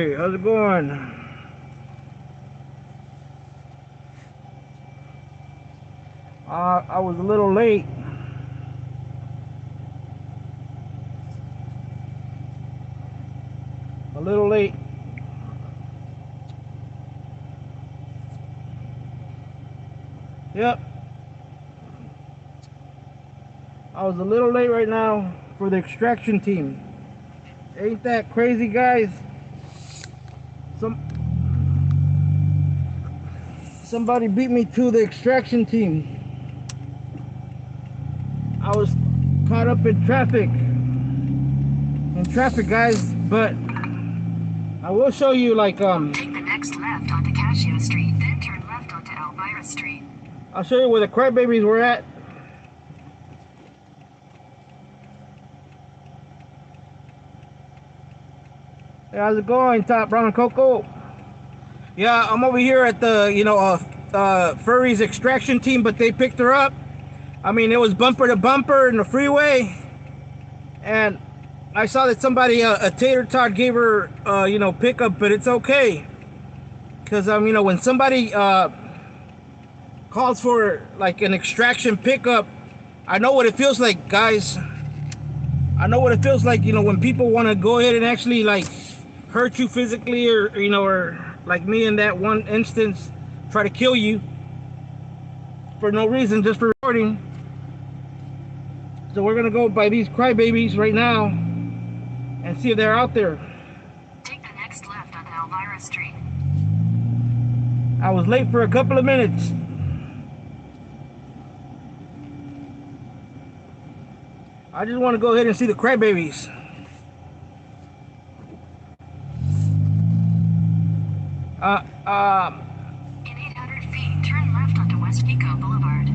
Hey, how's it going? I was a little late. A little late. Yep. I was a little late right now for the extraction team. Ain't that crazy, guys? Some Somebody beat me to the extraction team. I was caught up in traffic. Guys, but I will show you Take the next left onto Cascio Street, then turn left onto Elvira Street. I'll show you where the crybabies were at. Hey, how's it going, Top Brown and Coco? Yeah, I'm over here at the, Furry's extraction team, but they picked her up. I mean, it was bumper to bumper in the freeway, and I saw that somebody, a tater tot, gave her, pickup, but it's okay, because when somebody calls for like an extraction pickup, I know what it feels like, guys. I know what it feels like, when people want to go ahead and actually like hurt you physically, or like me in that one instance, try to kill you for no reason, just for recording. So we're gonna go by these crybabies right now and see if they're out there. Take the next left on Elvira Street. I was late for a couple of minutes. I just want to go ahead and see the crybabies. In 800 feet, turn left onto West Pico Boulevard.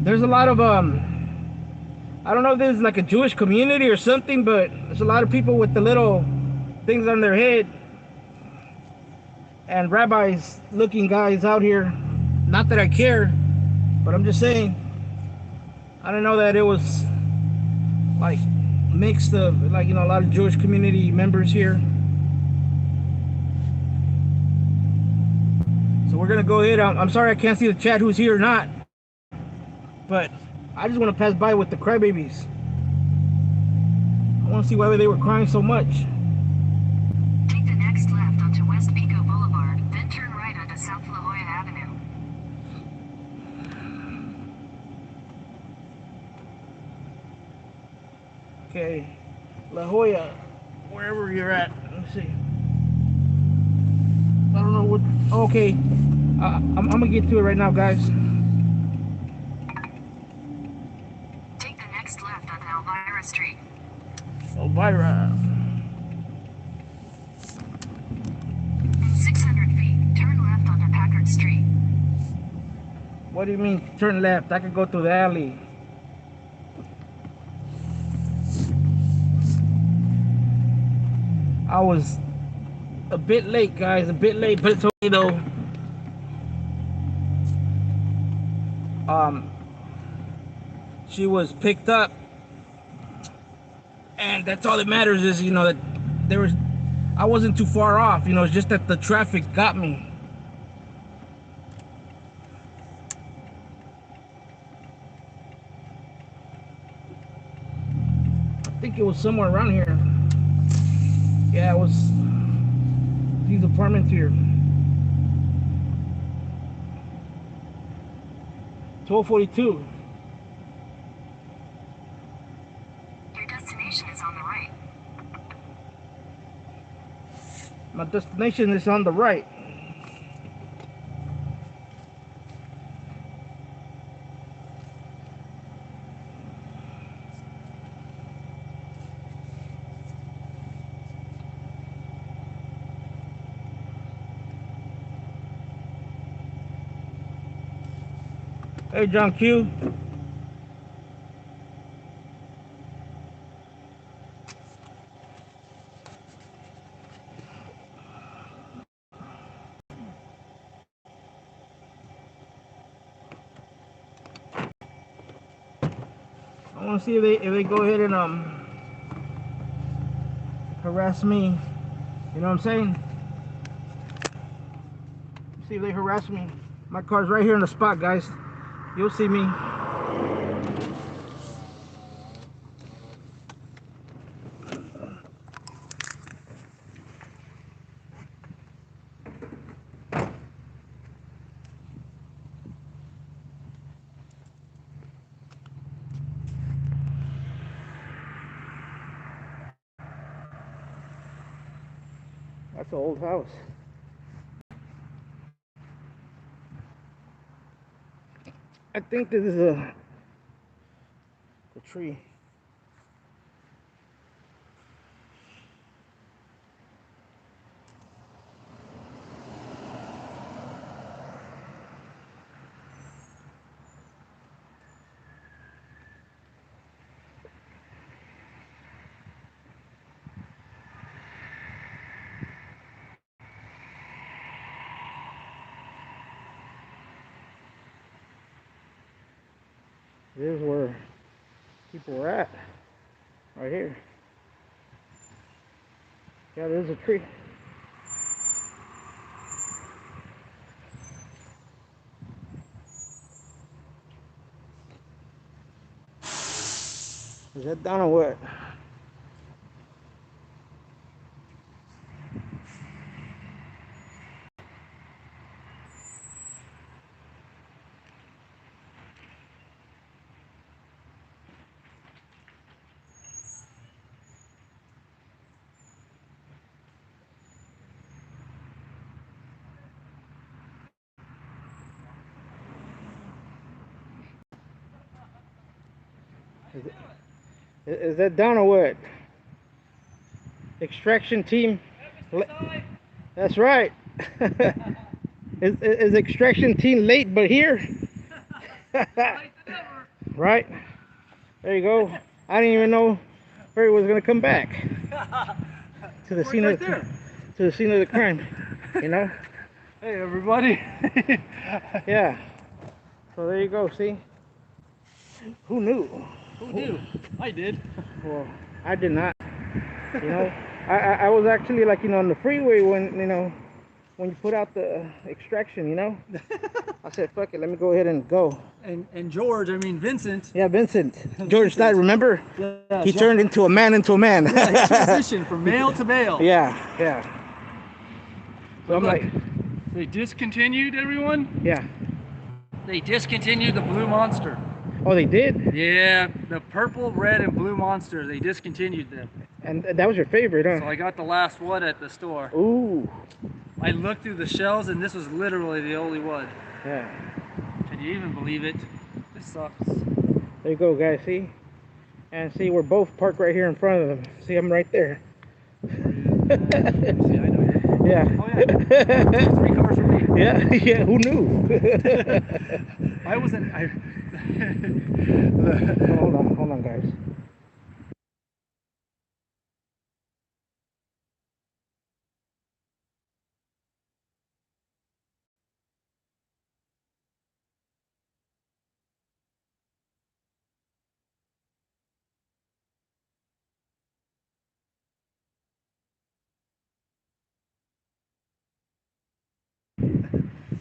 There's a lot of I don't know if this is like a Jewish community or something, but there's a lot of people with the little things on their head, and rabbis looking guys out here. Not that I care, but I'm just saying, I don't know that it was like mixed of like, a lot of Jewish community members here. So we're gonna go ahead. I'm sorry I can't see the chat who's here or not, but I just want to pass by with the crybabies. I want to see why they were crying so much. Take the next left onto West Pico Boulevard, then turn right onto South La Jolla Avenue. Okay, La Jolla, wherever you're at. Let me see. I don't know what. Okay, I'm gonna get to it right now, guys. Take the next left on Elvira Street. Elvira. In 600 feet, turn left onto Packard Street. What do you mean turn left? I could go through the alley. I was a bit late, guys, a bit late, but it's okay though. She was picked up, and that's all that matters is, that I wasn't too far off, it's just that the traffic got me. I think it was somewhere around here. Yeah, it was these apartments here. 1242. Your destination is on the right. My destination is on the right. Hey, John Q. I want to see if they go ahead and harass me. You know what I'm saying? See if they harass me. My car's right here in the spot, guys. You'll see me. That's an old house. I think this is a tree. This is where people were at. Right here. Yeah, there's a tree. Is that down or what? Is that down or what? Extraction team. That's right. is extraction team late but here? Right. There you go. I didn't even know Ferry was gonna come back to the scene of the crime. You know. Hey everybody. Yeah. So there you go. See. Who knew? Who knew? I did. Well, I did not. You know, I was actually like, you know, on the freeway when, you know, when you put out the extraction, you know. I said, fuck it, let me go ahead and go. And George, I mean Vincent. Yeah, Vincent. George Stein, remember? Yeah, he turned into a man into a man. Yeah, he transitioned from male to male. Yeah, yeah. So I'm look, like, they discontinued everyone. Yeah. They discontinued the blue monster. Oh, they did? Yeah, the purple, red, and blue monster. They discontinued them. And that was your favorite, huh? So I got the last one at the store. Ooh. I looked through the shelves and this was literally the only one. Yeah. Can you even believe it? This sucks. There you go, guys. See? And see, we're both parked right here in front of them. See, I'm right there. See, I know you. Yeah. Oh yeah. 3 cars for me. Yeah, yeah. Who knew? I wasn't. Hold on, guys.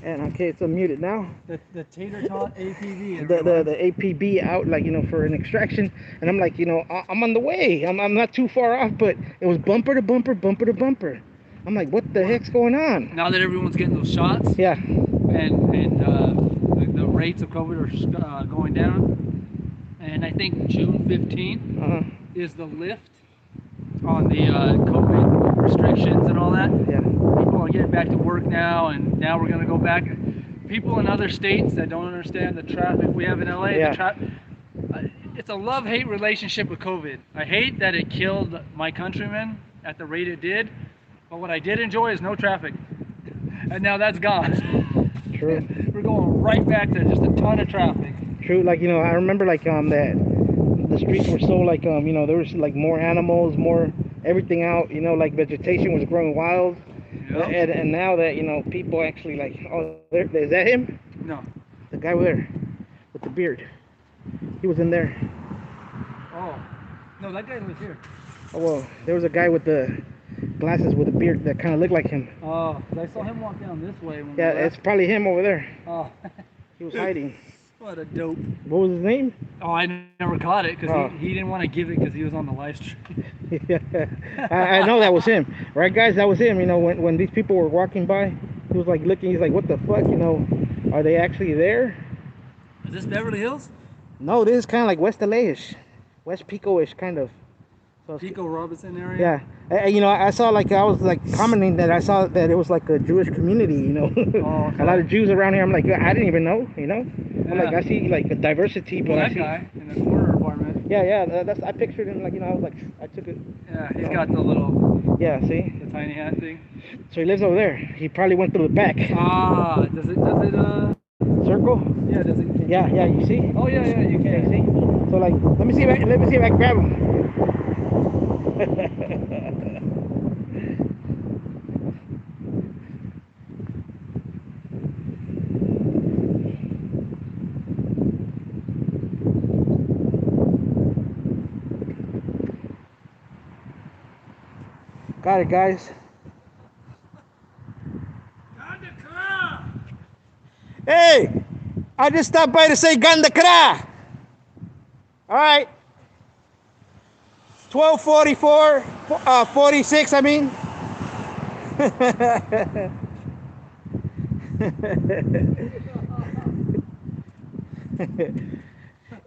And okay, it's unmuted now. The tater tot APB. The APB out, like, you know, for an extraction, and I'm like, you know, I'm on the way. I'm not too far off, but it was bumper to bumper, bumper to bumper. I'm like, what the heck's going on? Now that everyone's getting those shots. Yeah. And the rates of COVID are going down, and I think June 15th is the lift on the COVID restrictions and all that. Yeah. People are getting back to work now, and now we're going to go back. People in other states that don't understand the traffic we have in LA, Yeah. It's a love-hate relationship with COVID. I hate that it killed my countrymen at the rate it did, but what I did enjoy is no traffic. And now that's gone. True. We're going right back to just a ton of traffic. True. Like, you know, I remember like that the streets were so like, you know, there was like more animals, more everything out, you know, like vegetation was growing wild. Yep. And now that, you know, people actually like, oh, is that him? No. The guy over there with the beard. He was in there. Oh. No, that guy was here. Oh, well, there was a guy with the glasses with a beard that kind of looked like him. Oh, 'cause I saw him walk down this way when Yeah, we left. it's probably him over there. Oh, He was hiding. what a dope. What was his name? Oh, I never caught it because Oh. he didn't want to give it because he was on the live stream. I know that was him, right, guys? That was him. You know, when these people were walking by, he was like looking. He's like, "What the fuck? You know, are they actually there?" Is this Beverly Hills? No, this is kind of like West LA-ish, West Pico-ish kind of. So Pico Robinson area? yeah. You know, I saw like I was like commenting that I saw that it was like a Jewish community. You know, Oh, okay. a lot of Jews around here. I'm like, I didn't even know. You know, I'm like, Yeah. I see like a diversity, but Well, I that see. guy in the corner apartment. Yeah. That's I pictured him like, you know, I was like, I took it. Yeah, he's got the little, Yeah, see. the tiny hat thing. So he lives over there. He probably went through the back. Ah, does it, Circle. yeah, does it? Yeah, you see. Oh, yeah, you Okay, can. see. So like, let me see if I can grab him. Got it, guys. Hey, I just stopped by to say Ganda Kra. All right. 12:44, 46. I mean.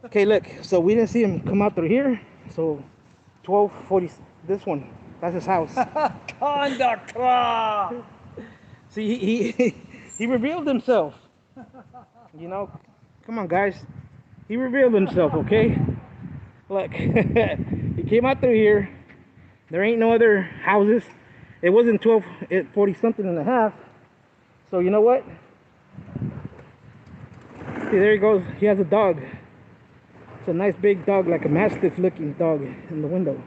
Okay, look. So we didn't see him come out through here. So 12:40. This one. That's his house. Kandakra! See, he revealed himself. You know, come on, guys. He revealed himself. Okay. Look, he came out through here. There ain't no other houses. It wasn't 12:40 something and a half. So you know what? See, there he goes. He has a dog. It's a nice big dog, like a mastiff looking dog in the window.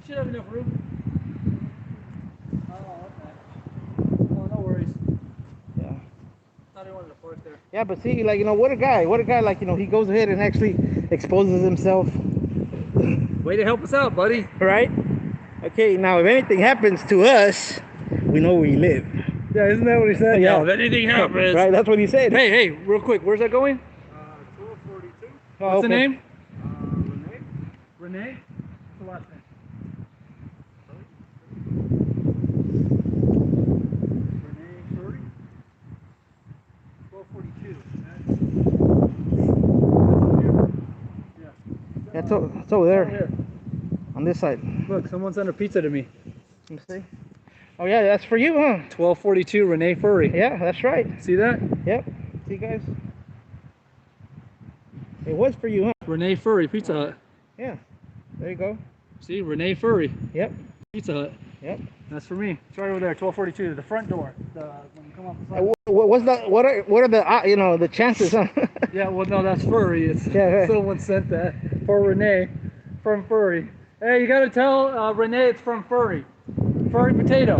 Should have enough room. Oh, okay. Oh, no worries. Yeah. Thought he wanted to park there. Yeah, but see, like, you know, what a guy, like, you know, he goes ahead and actually exposes himself. Way to help us out, buddy. Right? Okay, now if anything happens to us, we know where you live. Yeah, isn't that what he said? Yeah. Yeah, if anything happens. Right, that's what he said. Hey, real quick, where's that going? 1242. Oh, What's the okay. name? Renee. Renee? What's the last name? Renee Furry? 1242. Yeah. Yeah, it's over there, Here. on this side. Look, someone sent a pizza to me. Let me see. Oh yeah, that's for you, huh? 1242 Renee Furry. Yeah, that's right. See that? Yep. See, guys? It was for you, huh? Renee Furry Pizza Hut. Yeah. There you go. See, Renee Furry Yep. Pizza Hut. Yep. That's for me. It's right over there, 1242, the front door. When you come up the side. What's that? What are the you know, the chances, huh? Yeah, well, no, that's Furry. It's Yeah. someone sent that for Renee from Furry. Hey, you gotta tell Renee it's from Furry. Furry potato.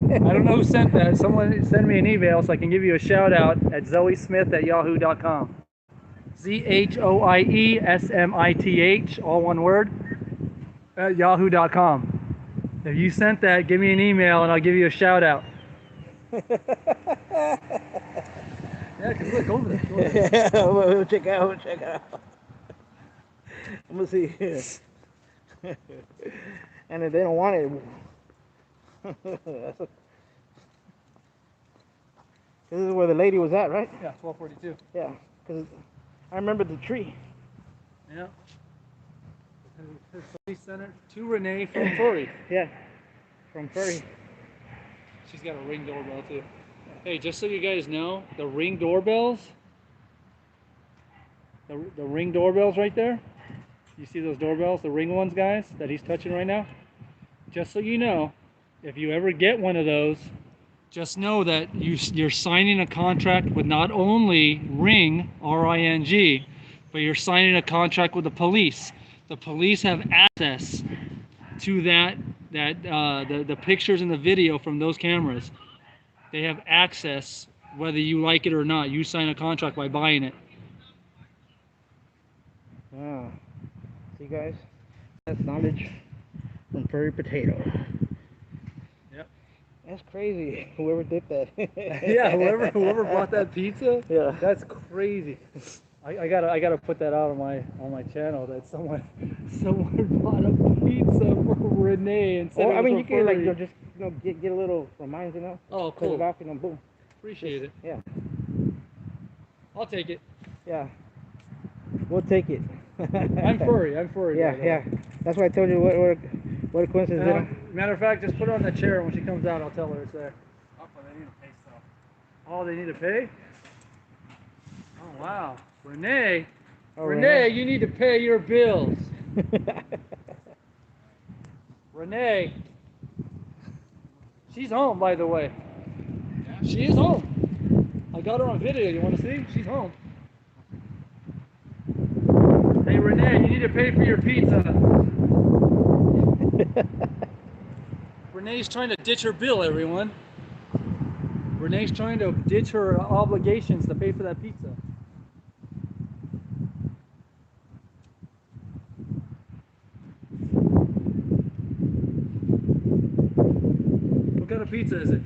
I don't know who sent that. Someone send me an email so I can give you a shout out at zoesmith@yahoo.com. ZHOIESMITH, all one word, at yahoo.com. If you sent that, give me an email and I'll give you a shout out. Yeah, because look, over there. Go there. Yeah, we'll check out. I'm gonna see. And if they don't want it, this is where the lady was at, right? Yeah, 1242. Yeah, because I remember the tree. Yeah. We sent it to Renee from Furry. Yeah, from Furry. She's got a Ring doorbell too. Hey, just so you guys know, the Ring doorbells, the Ring doorbells right there. You see those doorbells, the Ring ones, guys, that he's touching right now? Just so you know, if you ever get one of those, just know that you're signing a contract with not only Ring, R-I-N-G, but you're signing a contract with the police. The police have access to the pictures and the video from those cameras. They have access, whether you like it or not. You sign a contract by buying it. Ah, see guys, that's knowledge from Furry Potato. Yep. That's crazy. Whoever did that. Yeah, whoever bought that pizza, Yeah. that's crazy. I gotta put that out on my channel that someone bought a pizza for Renee and said Or it I was mean, for you can like furry. just get a little reminds, Oh, cut it cool. off, boom. Appreciate it. Yeah. I'll take it. Yeah. We'll take it. I'm furry. I'm furry. Yeah, by the yeah. way. That's why I told you what a coincidence. Matter of fact, just put it on the chair. When she comes out, I'll tell her it's there. Oh, they need to pay stuff. Oh, they need to pay? Oh, wow. Renee, Oh, Renee, you need to pay your bills. Renee, she's home, by the way. She is home. I got her on video. You want to see? She's home. Hey, Renee, you need to pay for your pizza. Renee's trying to ditch her bill, everyone. Renee's trying to ditch her obligations to pay for that pizza. What kind of pizza is it?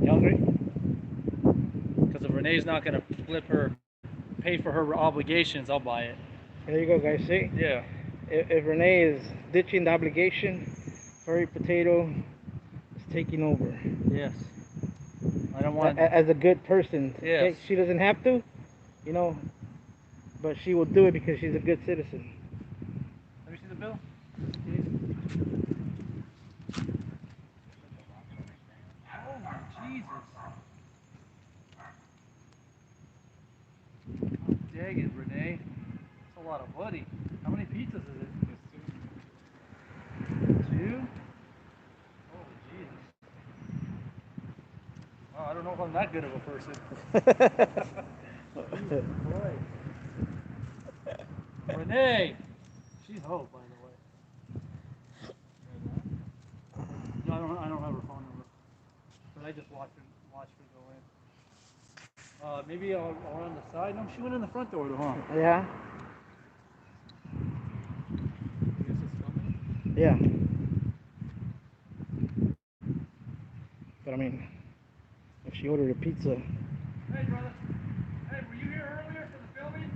You hungry? Because if Renee's not going to pay for her obligations, I'll buy it. There you go, guys. See? Yeah. If Renee is ditching the obligation, Furry Potato is taking over. Yes. I don't want. As a good person. Yes. Okay? She doesn't have to, but she will do it because she's a good citizen. Let me see the bill. Oh my Jesus. Oh, dang it, Renee. That's a lot of money. How many pizzas is it? Two? Holy Jesus. Wow, I don't know if I'm that good of a person. Jesus Christ. Renee! She's home, by the way. No, I don't have her phone number. But I just watched her go in. Maybe around the side? No, she went in the front door, huh? Yeah? Yeah. But I mean, if she ordered a pizza. Hey, brother. Hey, were you here earlier for the filming?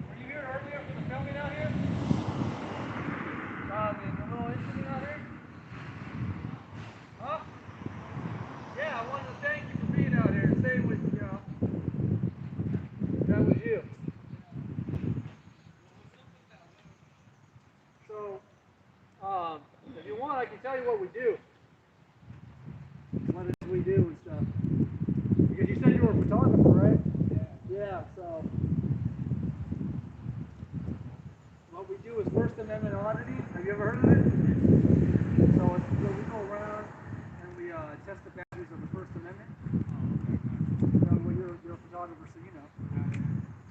Were you here earlier for the filming out here? The little incident out here? Huh? Yeah, I wanted to thank you for being out here and staying with you. That was you. So, if you want, I can tell you what we do. What it is we do and stuff. Because you said you were a photographer, right? Yeah, so what we do is First Amendment oddities. Have you ever heard of it? So we go around and we test the boundaries of the First Amendment. Well, you're a photographer, so you know.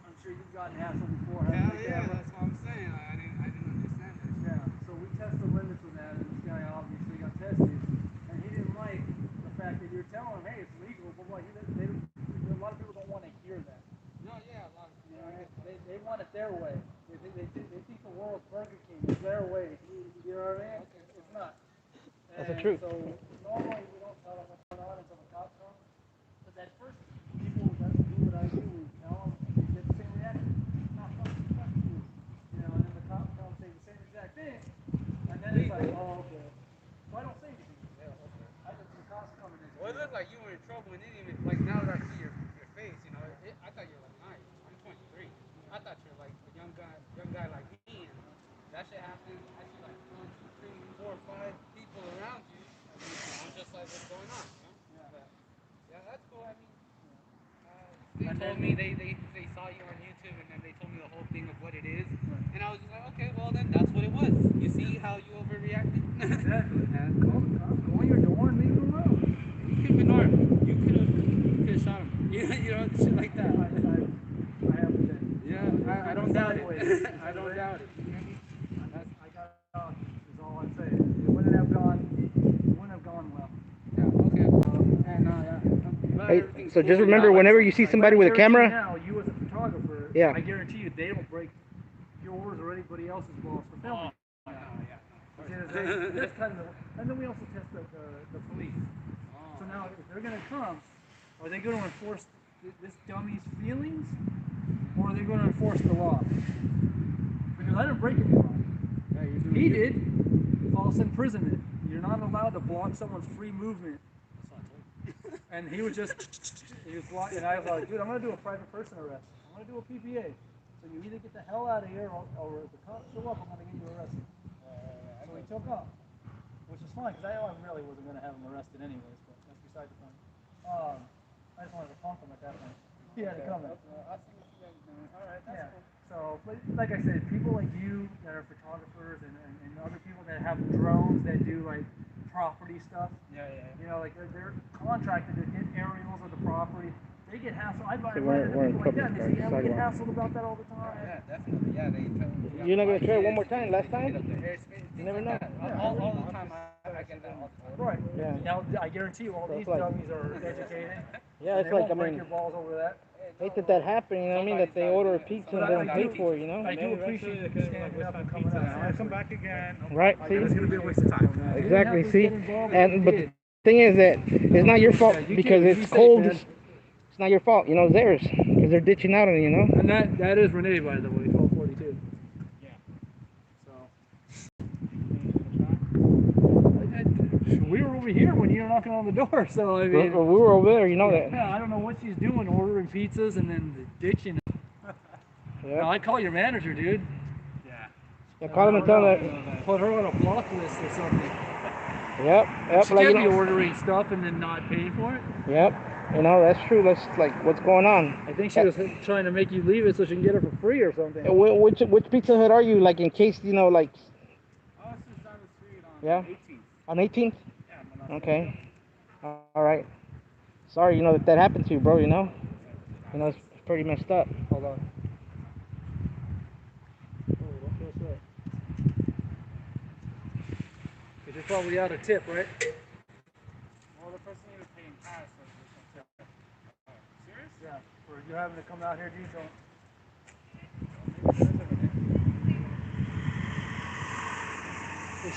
I'm sure you've gotten to have some before. Hell yeah, that's what I'm saying. I didn't understand that. Yeah, so we test the limits of that, and this guy obviously got tested, and he didn't like the fact that you're telling him, hey, it's legal, but like, a lot of people don't want to hear that. No, yeah, a lot of You know, they want it their way. They think the world's Burger King is their way. You know what I mean? It's not. That's the truth. So normally we don't tell them what's going on until the cops come. But at first, people that do what I do, we tell them, you get the same reaction. Not fuck you. You know, and then the cops come say the same exact thing, and then it's like, oh, okay. So I don't say anything. I let the cops come in. Well, it looked like you were in trouble, and it didn't even, like, now that I see your face, I thought you were like, nice. I'm 23. I thought you're like a young guy like me, and that shit happened. I see like 1, 2, 3, 4, 5 people around you. I'm just like, what's going on? Yeah, that's cool. I mean, they told me they saw you on YouTube, and then they told me the whole thing of what it is, and I was just like, okay, well then that's what it was. You see how you overreacted? Exactly, man. Call the cops. Go on your door and leave them alone. You could have been armed. You could have shot him. You know, shit like that. I have been. Yeah, Hey, so just remember, whenever you see somebody with a camera, now, you as a photographer, Yeah. I guarantee you they don't break yours or anybody else's laws for filming. There's kind of, and then we also test the police. So now, if they're going to come, are they going to enforce this dummy's feelings, or are they going to enforce the law? Because I didn't break any law. He did. False imprisonment. You're not allowed to block someone's free movement. And he was blocking, and I was like, dude, I'm going to do a private person arrest. I'm going to do a PPA. So you either get the hell out of here, or if the cops show up, I'm going to get you arrested. So he took off, which is fine, because I really wasn't going to have him arrested anyways, but that's beside the point. I just wanted to punk him at that point. He had to come in. Alright, that's Yeah. cool. So, but like I said, people like you that are photographers and other people that have drones that do like property stuff, Yeah. you know, like they're contracted to get aerials of the property. They get hassled. I So run into we're in people like that, and public, they say, yeah, we get sidewalk. hassled about that all the time. Yeah, definitely. Yeah, they. You're not gonna try it one more time? Last time? You never know. All the time, I get that all the time. Right. Yeah. Now, I guarantee you, all So these it's like- dummies are educated. Yeah, it's They like, won't I break mean, your balls over that. hate that happened, you know what I mean? That they order a pizza and they don't pay for it, you know? I do appreciate you standing up and coming out. I'll come back again. Right, see? It's gonna be a waste of time. Exactly, see? And but the thing is that it's not your fault because it's cold. It's not your fault, you know, it's theirs. Because they're ditching out on you, you know? And that is Renee, by the way, 1242. Yeah. We were over here when you were knocking on the door, so I mean, We were over there, you know that. yeah, I don't know what she's doing, ordering pizzas and then ditching. Yeah. Now, I'd call your manager, dude. Yeah, call them and tell them. Put her on a block list or something. Yep, She like, you can't be know, ordering stuff and then not paying for it. yep, you know, that's true. That's like what's going on. I think she was trying to make you leave it so she can get it for free or something. Which Pizza Hut are you? Like, in case, you know, like, Oh, it's just down the street on Yeah? 18th. on 18th? Yeah, I'm not Okay. All right. Sorry, you know, that happened to you, bro, you know? You know, it's pretty messed up. Hold on. Oh, don't feel sweat. Because you're probably out of tip, right? Well, the person you were paying cash, so there's no tip. Serious? Yeah. Or you having to come out here, dude? Don't.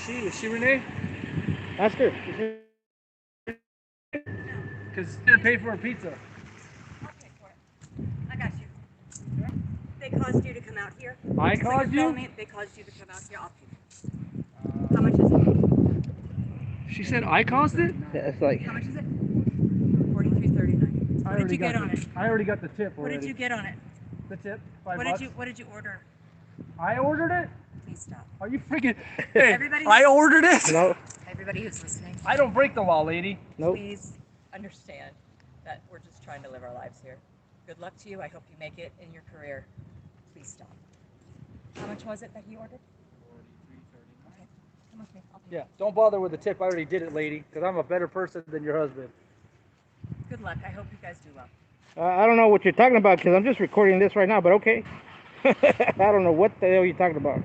Is she Renee? Ask her. Because she didn't pay for her pizza. I'll pay for it. I got you. They caused you to come out here. I So caused you're you? telling me they caused you to come out here. I'll pay. How much is it? She said I caused it? Yeah, it's like, How much is it? $43.39. What did you get on it? I already got the tip What already. did you get on it? The tip? $5. What did you order? I ordered it? Please stop. Are you freaking... Hey, Everybody- I ordered it? no, Everybody who's listening, I don't break the law, lady. nope. please understand that we're just trying to live our lives here. Good luck to you. I hope you make it in your career. Please stop. How much was it that he ordered? Okay. Come with me. I'll pay. Yeah, don't bother with the tip. I already did it, lady, because I'm a better person than your husband. Good luck. I hope you guys do well. I don't know what you're talking about because I'm just recording this right now, but okay. I don't know what the hell you're talking about.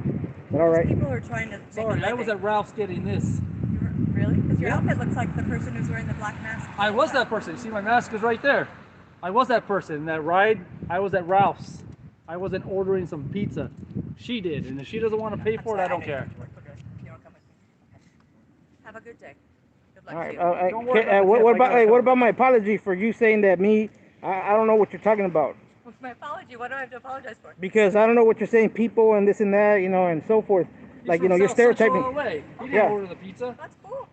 But all right. People are trying to make Sorry, a I was living. at Ralph's getting this. Really? Because your Yeah. outfit looks like the person who's wearing the black mask. I was that person. See, my mask is right there. I was that person. That ride, I was at Ralph's. I wasn't ordering some pizza. She did, and if she doesn't want to pay I'm for it, sorry, I don't know care. you don't come with me. Okay. Have a good day. Good luck All to right. you. Don't worry about the What tip, I about gotta hey, what tell about my apology for you saying that me? I don't know what you're talking about What's my apology? What do I have to apologize for? because I don't know what you're saying, people and this and that, you know, and so forth. He's Like, from you know, you're South Central stereotyping. LA. He didn't Yeah. order the pizza. That's cool.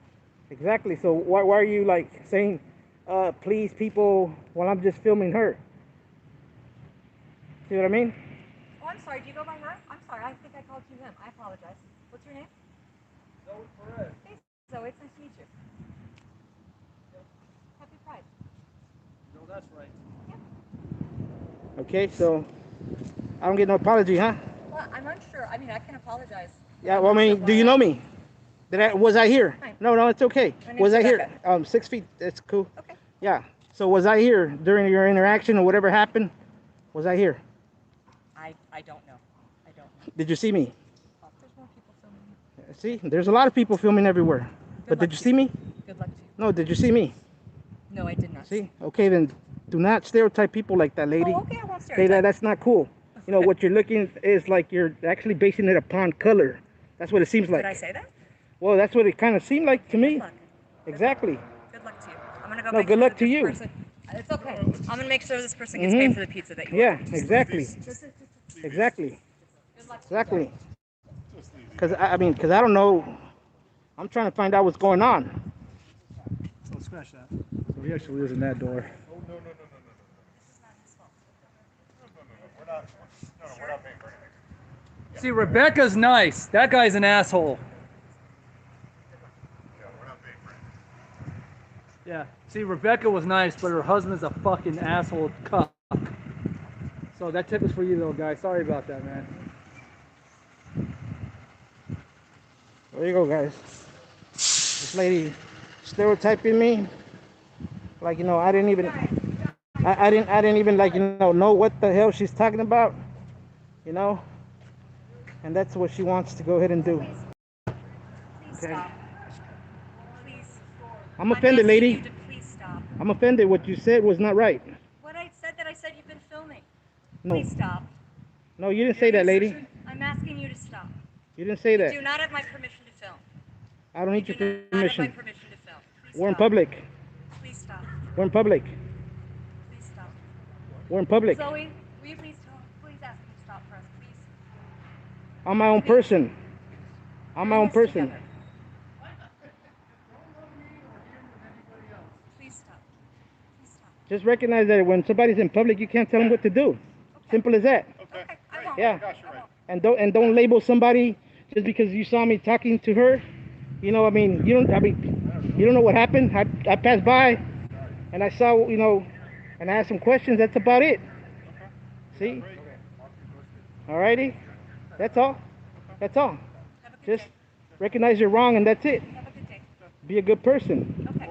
Exactly. So why are you like saying, please, people, while I'm just filming her? See what I mean? Oh, I'm sorry. Do you go by her? I'm sorry. I think I called you him. I apologize. What's your name? Zoe Perez. Hey, Zoe. It's nice to meet you. Happy Pride. No, that's right. Okay. So I don't get no apology, huh? Well, I'm unsure. I mean, I can apologize. Yeah. Well, I mean, do you know me? Was I here? Hi. No, it's okay. My name's Was I here? Rebecca. 6 feet. That's cool. Okay. Yeah. So was I here during your interaction or whatever happened? Was I here? I don't know. I don't know. Did you see me? Oh, there's more people filming. See, there's a lot of people filming everywhere. But luck did you to see you. me? Good luck to you. No, did you see me? No, I did not. See? Okay, then do not stereotype people like that, lady. Oh, okay, I won't Okay, stereotype. that's not cool. You know, what you're looking is like you're actually basing it upon color. That's what it seems like. Did I say that? Well, that's what it kind of seemed like to me. Good luck. Exactly. Good luck to you. I'm gonna go No, make good sure luck that to this you. person. It's okay. I'm gonna make sure this person gets paid for the pizza that you Yeah, ordered. exactly. Exactly. Good luck to you. Exactly. Because I don't know. I'm trying to find out what's going on. So scratch that. So he actually lives in that door. Oh, no. This is not his fault. We're not paying for anything. See, Rebecca's nice. That guy's an asshole. Yeah, we're not paying for anything. Yeah. See, Rebecca was nice, but her husband's a fucking asshole cuck. So that tip is for you, little guy. Sorry about that, man. There you go, guys. This lady stereotyping me. Like, you know, I didn't even like, you know what the hell she's talking about. You know? And that's what she wants to go ahead and do. Please Okay. stop. Please. I'm offended, asking lady. you to please stop. I'm offended. What you said was not right. What I said you've been filming. No. Please stop. No, you didn't say that, lady. I'm asking you to stop. You didn't say You that. do not have my permission to film. I don't need You your do not have my permission. permission to film. Please We're in stop. public. Please stop. We're in public. Please stop. We're in public. Zoe, will you please tell? Please ask him to stop for us, please. I'm my own person. I'm my We're in own this person. together. Please stop. Please stop. Just recognize that when somebody's in public, you can't tell them what to do. Okay. Simple as that. Okay, I won't. Yeah. Gosh, you're I right. won't. And don't label somebody just because you saw me talking to her. You know, you don't know what happened. I passed by and I saw, you know, and I asked some questions. That's about it. See? Great. Alrighty. That's all. That's all. Have a good Just day. recognize you're wrong and that's it. Have a good day. Be a good person. Okay.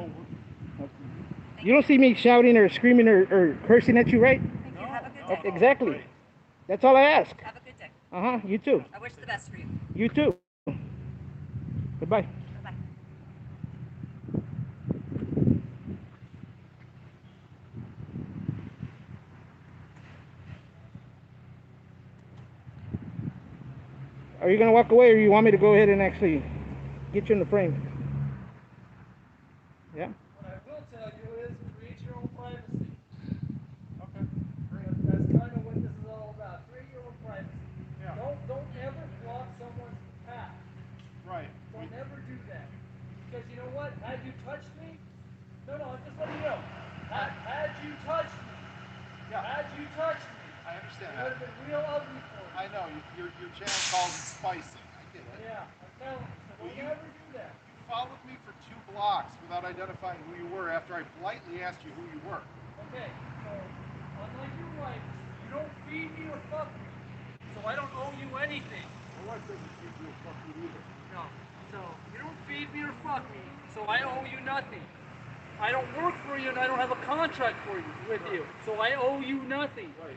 You don't see me shouting or screaming or cursing at you, right? Thank you. Have a good day. Exactly. That's all I ask. Have a good day. You too. I wish the best for you. You too. Goodbye. Bye-bye. Are you gonna walk away, or you want me to go ahead and actually get you in the frame? Yeah. What I will tell you is create your own privacy. Okay. That's kind of what this is all about. Create your own privacy. Yeah. Don't ever block someone's path. Right. Don't ever do that. Because you know what? Had you touched me, no, I'm just letting you know. Had you touched me, Yeah. I understand it would that. have been real ugly for you. I know your channel calls it spicy. I get it. Yeah, I'm telling you. So don't ever do that. You followed me for 2 blocks without identifying who you were after I politely asked you who you were. Okay, so unlike your wife, you don't feed me or fuck me. So I don't owe you anything. My wife doesn't feed you or fuck you either. No. So you don't feed me or fuck me, so I owe you nothing. I don't work for you and I don't have a contract for you with you. So I owe you nothing. Right.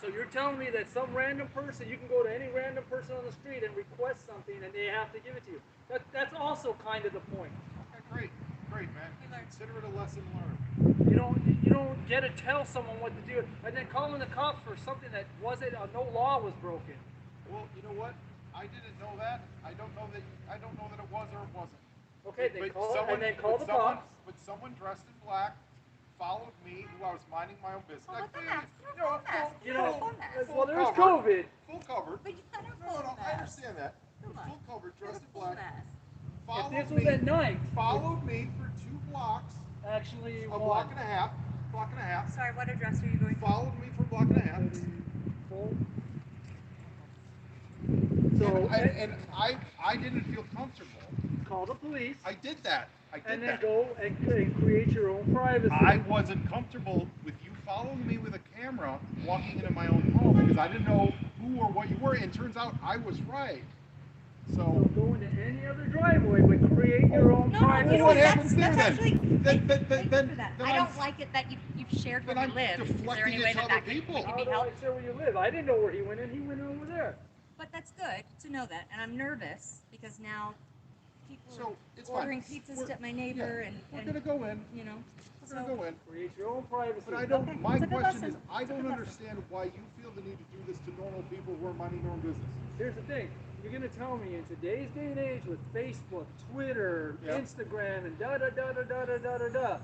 So you're telling me that some random person, you can go to any random person on the street and request something and they have to give it to you. That's also kind of the point. Okay, great, man. Consider it a lesson learned. You don't get to tell someone what to do and then calling the cops for something that wasn't no law was broken. Well, you know what? I didn't know that. I don't know that it was or it wasn't. Okay, they But call someone- and then call but the someone- cops. But someone dressed in black followed me, who I was minding my own business. Well, with the Like, mask. you know, You Full know, mask. well, there's covered. COVID. Full covered. But you had a No, full I mask. understand that. Come on. Full covered, You had a dressed in full black. mask. If Followed this me. was at night, Followed me for 2 blocks, actually a one. block and a half. Sorry, what address are you going to? Followed me for a block and a half. So And I didn't feel comfortable. call the police I did that. and then go and create your own privacy. I wasn't comfortable with you following me with a camera walking into my own home because I didn't know who or what you were. And turns out I was right. So So go into any other driveway, but create your own privacy. you know what happens there that's then? actually- Then Thank you for that. I I'm- don't like it that you've shared where then you I'm live. Is there deflecting any it way to that other that people. can How be do I helped? share where you live? I didn't know where he went in. He went over there. But that's good to know that, and I'm nervous because now people So it's ordering fine. pizzas to my neighbor, and we're gonna go in. you know. We're gonna go in. Create your own privacy. But I don't. Okay, My it's a good question lesson. is, I It's a don't good understand why you feel the need to do this to normal people who are minding their own business. Here's the thing. You're gonna tell me in today's day and age with Facebook, Twitter, Yeah. Instagram, and da da da da da da da da da,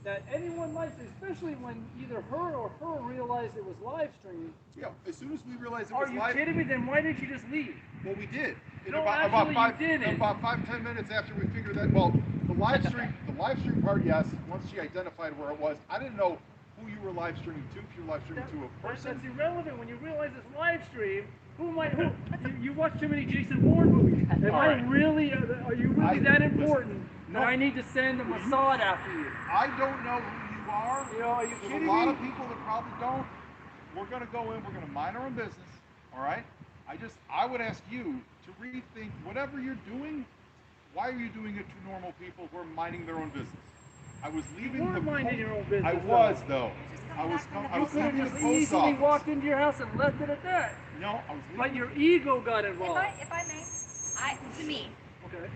that anyone likes, especially when either her or her realized it was live streamed. Yeah. As soon as we realized it Are was you live, kidding me? Then why didn't you just leave? well, we did. In No, about actually, five, you didn't. about 5-10 minutes after we figured that. Well, the live stream part, yes. Once she identified where it was, I didn't know who you were live streaming to. If you were live streaming to a person. That's irrelevant when you realize it's live stream. Who am I? You watch too many Jason Bourne movies. Am All I right. really? Are you really that important no. that I need to send a Mossad after you? I don't know who you are. You know, are you There's kidding a lot me? of people that probably don't. We're gonna go in. We're gonna mind our own business. All right. I would ask you to rethink whatever you're doing. Why are you doing it to normal people who are minding their own business? I was leaving You were the minding your own business. I was though. You're just coming I was back from the leaving You the could have just post easily office. walked into your house and left it at that. No, I was leaving. But your ego got involved. If I may, to me, Okay.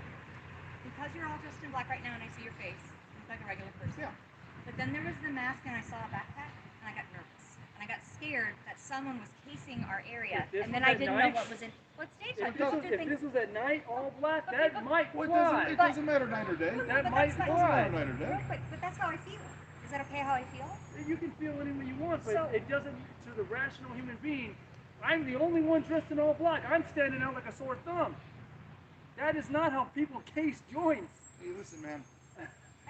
because you're all dressed in black right now and I see your face, you look like a regular person. Yeah. But then there was the mask and I saw a backpack and I got nervous. And I got scared that someone was casing our area. If this And then was I at didn't night- know what was in. Well, it's daytime. If this was at night, all black, Okay, that might Well, fly. it doesn't matter night or day. That but might that's not- fly. Night or day. Real quick, but that's how I feel. Is that okay how I feel? You can feel any way you want, but So- it doesn't, to the rational human being, I'm the only one dressed in all black. I'm standing out like a sore thumb. That is not how people case joints. Hey, listen, man.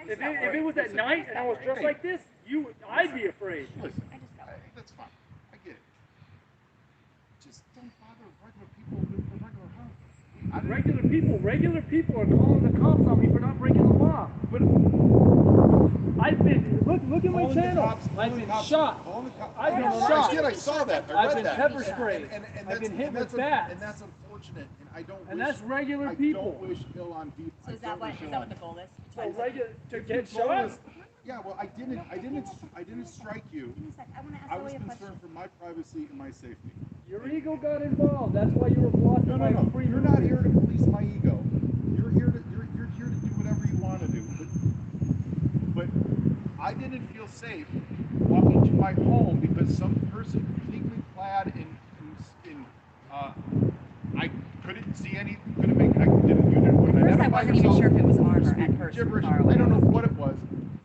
If it was at night and I was dressed like this, I'd be afraid. Listen. I just got worried. That's fine. I get it. Just don't bother regular people with the regular house. Regular people are calling the cops on me for not breaking the law. But I've been, look at my calling the channel. cops, I've calling the been cops, shot. calling the cops. I've been No, shot. I saw that. I I've read been that. pepper sprayed. And I've been hit that's with bats. And that's unfortunate. And I don't. And wish, that's regular I people. don't wish ill on people. So is that what the goal is? So regular to If get your goal shot? is- Yeah, well, I didn't strike you. Give me a sec. I want to ask I Zoe was a question. concerned for my privacy and my safety. Your ego got involved. That's why you were blocking my free You're not here to police my ego. You're here to do whatever you want to do. But I didn't feel safe walking to my home because some person completely clad in I couldn't see any. Couldn't make. I didn't. You didn't. At first I wasn't even sure if it was armor at first. Gibberish. Far I away. don't know what it was.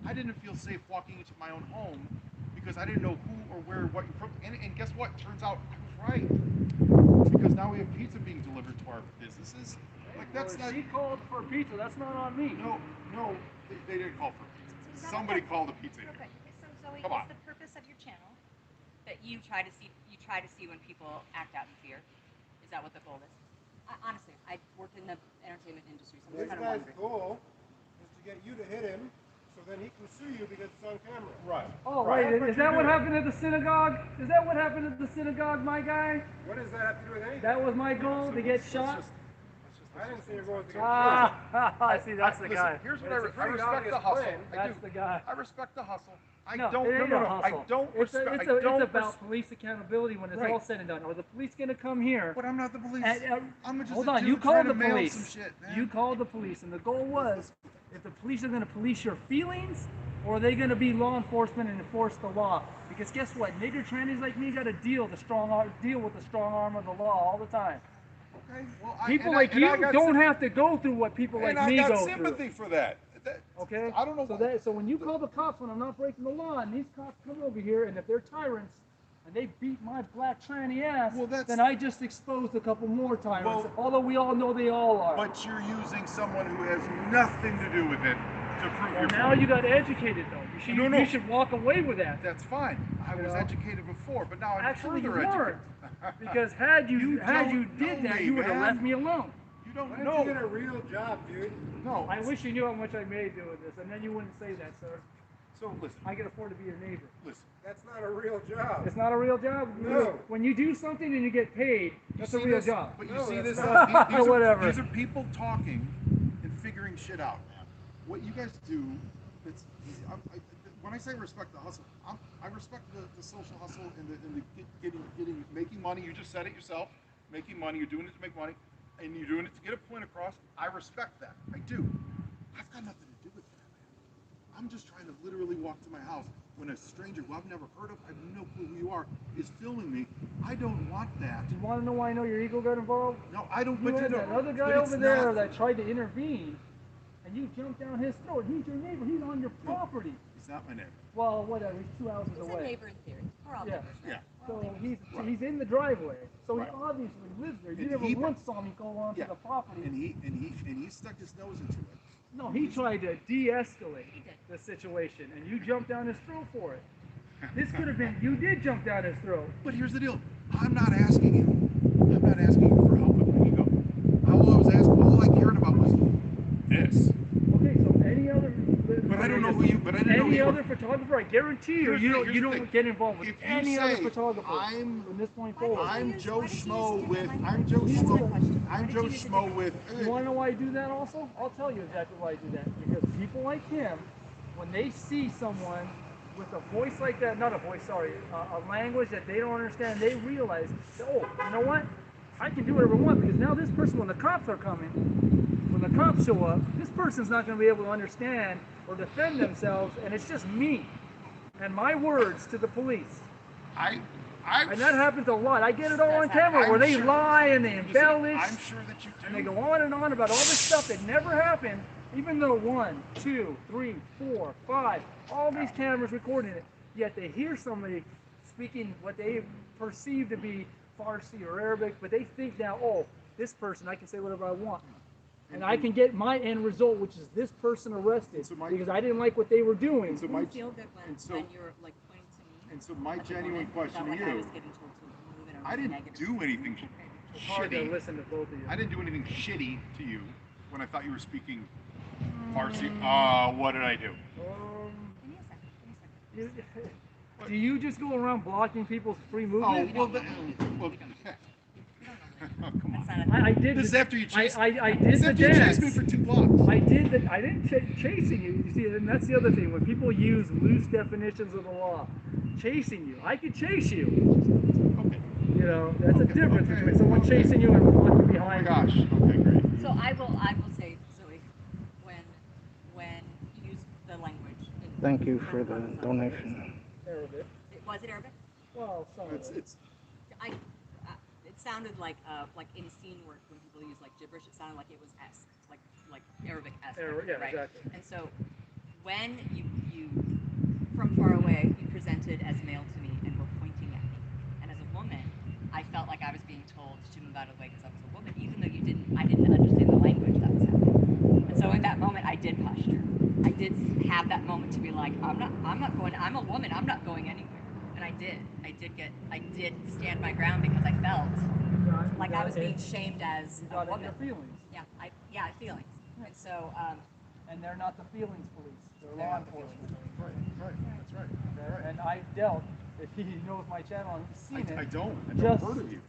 I didn't feel safe walking into my own home because I didn't know who or where, what you're from. And guess what? Turns out I was right. Because now we have pizza being delivered to our businesses. Like that's Well, not. she called for pizza. That's not on me. No, they didn't call for pizza. Is that Somebody okay? called the pizza. Real quick. So Zoe, Come on. is the purpose of your channel that you try to see when people act out in fear? Is that what the goal is? Honestly, I worked in the entertainment industry, so I'm This just kind of guy's wondering. goal is to get you to hit him so then he can sue you because it's on camera. Right. Oh, Right. wait, is that what happened at the synagogue? Is that what happened at the synagogue, my guy? What does that have to do with anything? That was my goal, to get shot? I didn't say you're going to get I see, that's the Listen, guy. here's what It's a I pretty respect the obvious hustle. plan. I That's do. the guy. I respect the hustle. I No, don't. it ain't No. a hustle. I don't It's respect. about police accountability when it's Right. all said and done. Are the police going to come here? But I'm not the police. I'm just Hold a on, dude you trying called to the mail police. some shit, man. You called the police, and the goal was, if the police are going to police your feelings, or are they going to be law enforcement and enforce the law? Because guess what? Nigger trannies like me got to deal with the strong arm of the law all the time. Okay. Well, People like you don't have to go through what people like me I got go sympathy through. for that. Okay? I don't know. So when you call the cops when I'm not breaking the law, and these cops come over here, and if they're tyrants, and they beat my black tranny ass, Well, that's- then I just exposed a couple more tyrants. Well- Although we all know they all are. But you're using someone who has nothing to do with it to prove Well, your now point. you got educated though. You should walk away with that. That's fine. I was know? educated before, but now I'm Actually, you further weren't. educated. Because had you don't did know that, me, you would have man. left me alone. You don't Why don't you get know. a real job, dude? No. I wish you knew how much I made doing this, and then you wouldn't say that, sir. So listen. I can afford to be your neighbor. Listen. That's not a real job. It's not a real job. No. When you do something and you get paid, that's a see real this? job. But you No, see that's this? not. Whatever. These are people talking and figuring shit out, man. What you guys do, it's easy. When I say respect the hustle, I respect the social hustle and the making money. You just said it yourself. Making money. You're doing it to make money. and you're doing it to get a point across. I respect that. I do. I've got nothing to do with that, man. I'm just trying to literally walk to my house when a stranger who I've never heard of, I have no clue who you are, is filming me. I don't want that. You want to know why I know your ego got involved? No, I don't. You But had you that know, other guy but it's over there not- that tried to intervene, and you jumped down his throat. He's your neighbor. He's on your property. He's not my neighbor. Well, whatever. He's 2 houses He's a away. neighbor in theory. We're all Yeah. neighbors. Yeah. So Right. he's in the driveway. So Right. he obviously lives there. You And never he- once saw me go onto Yeah. the property. And he stuck his nose into it. No, he tried to de-escalate He did. the situation, and you jumped down his throat for it. This could have been, you did jump down his throat. But here's the deal. I'm not asking you. I'm not asking you for help with my ego. All I was asking, all I cared about was this. Okay, so any other, But I don't know who you. But I didn't know who any you other were. photographer, I guarantee you, Here's you the- don't, here's you the don't thing. get involved with If you any other say photographer I'm- from this point Why did forward. you I'm use- Joe why did you use Schmo different with. language? I'm Joe Answer my question. Schmo. Why I'm did Joe you use a Schmo different with. You want to know why I do that also? I'll tell you exactly why I do that. Because people like him, when they see someone with a voice like that, not a voice, sorry, a language that they don't understand, they realize, oh, you know what? I can do whatever I want because now this person, when the cops are coming, when the cops show up, this person's not going to be able to understand or defend themselves, and it's just me and my words to the police. I. And that happens a lot. I get it all on Does happen. camera where I'm they sure- lie and they Listen, embellish. I'm sure that you do. And they go on and on about all this stuff that never happened, even though 1, 2, 3, 4, 5, all these cameras recording it. Yet they hear somebody speaking what they perceive to be Farsi or Arabic, but they think now, oh, this person, I can say whatever I want. And I can get my end result, which is this person arrested So my- because I didn't like what they were doing. And so Do my. you feel good when, and so- when you're like pointing to me? And so my at the genuine moment? question Felt to like I you. was getting told to move in a I didn't negative do anything It's hard to shitty. listen to both of you. I didn't do anything shitty to you when I thought you were speaking Farsi. What did I do? Give me a second. Give me a second. Do you just go around blocking people's free Oh, movement? well, You don't know me. come on. That's not a I did. This is after you chased. I did This is the after you dance. chased me for 2 blocks. I did that. I didn't chasing you. You see, and that's the other thing. When people use loose definitions of the law, chasing you, I could chase you. Okay. You know, that's a Okay, difference okay, between someone okay. chasing you and walking Oh my behind gosh. you. Okay, great. So I will say, Zoe, when you use the language. Thank you for the donation. Arabic. Was it Arabic? Well, some of It's it. it's. It sounded like in scene work when people use like gibberish. It sounded like it was esque, like Arabic esque. Yeah, right? exactly. And so when you from far away you presented as male to me and were pointing at me, and as a woman, I felt like I was being told to move out of the way because I was a woman, even though I didn't understand the language that was happening. And so in that moment, I did posture. I did have that moment to be like, I'm not going. I'm a woman. I'm not going anywhere. And I did stand my ground because I felt like I was being shamed as You a got in woman. your feelings. Yeah, feelings. And so, And they're not the feelings police. They're Yeah, law the feelings. enforcement. Right. That's right. Okay? And I've dealt, if he knows my channel and he's seen it, I don't. I've Just never heard of you.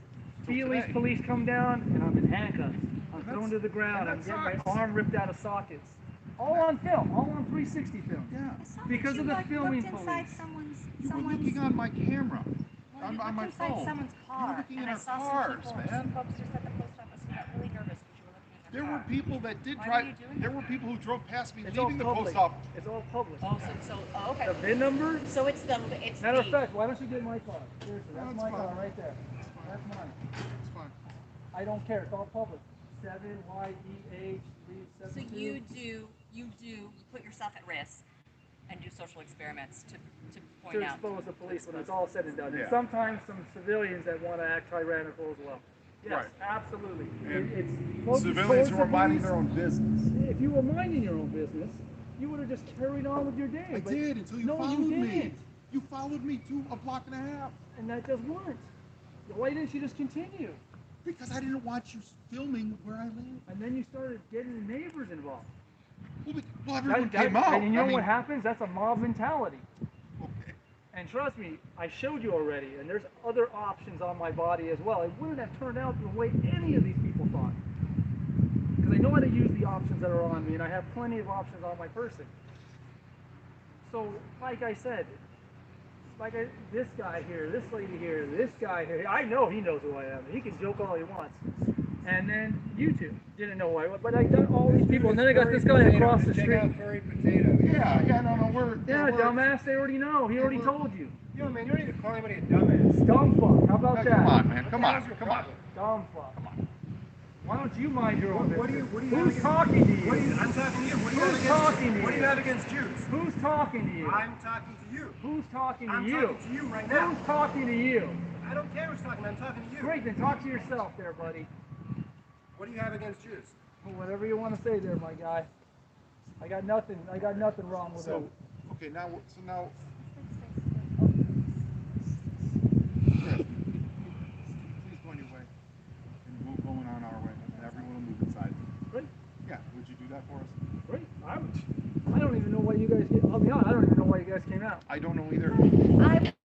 Till feelings today. police come down and I'm in handcuffs. I'm And thrown that's- to the ground. and I'm that getting my sucks. arm ripped out of sockets. All on film. All on 360 film. Yeah. I saw Because that of you, the like, filming looked inside police. You were looking on my camera. Well, you on looked my inside phone. someone's You were car, looking and in I our saw cars, some people, man. some folks just at the post office who got really nervous because you were looking in There their were car. people that did Why drive. were you doing There that? were people who drove past me It's all leaving the public. post office. It's all public. Okay. The VIN number? So it's Matter of fact, why don't you get my car? Seriously, No, that's it's my fine. car right there. It's fine. That's mine. It's fine. I don't care. It's all public. 7YEH So 372. you put yourself at risk and do social experiments to point To out. expose the police when it's all said and done. And Yeah. sometimes some civilians that want to act tyrannical as well. Yes, Right. absolutely. And It's focused Civilians towards who the are minding police. their own business. If you were minding your own business, you would have just carried on with your day. I but did until you no, followed you me. didn't. You followed me to a block and a half And that just weren't. Why didn't you just continue? because I didn't want you filming where I live. And then you started getting the neighbors involved. Well, everyone That- came out. And you know I mean, what happens? That's a mob mentality. okay. And trust me, I showed you already, and there's other options on my body as well. It wouldn't have turned out the way any of these people thought. Because I know how to use the options that are on me, and I have plenty of options on my person. So, like I said, this guy here, this lady here, this guy here, I know he knows who I am. He can joke all he wants. And then you two didn't know why, but I got all these people, and then I got this guy across the Check street. out Furry Potato. Yeah, no, we're Yeah, we're, dumbass, they already know. He already told you. Yo, man, you don't need to call anybody a dumbass. Dumb fuck. How about Hey, that? come on, man, What come the on, hell's your come on. problem? Dumb fuck. Why don't you mind your own What do business? you Who's have talking to you? What do you? I'm talking to you. What do you Who's have against talking to What do you? you have against Jews? Who's talking to you? I'm talking to you. Who's talking to I'm you? talking to you right now. Who's talking to you? I don't care who's talking. I'm talking to you. Great, then talk to yourself there, buddy. What do you have against Jews? Well, whatever you want to say there, my guy. I got nothing wrong with So, it. okay, now yeah, please go on your way, and we'll go on our way, and everyone will move inside. Great. Yeah, would you do that for us? Great. I don't even know why you guys I'll be honest, I don't even know why you guys came out. I don't know either.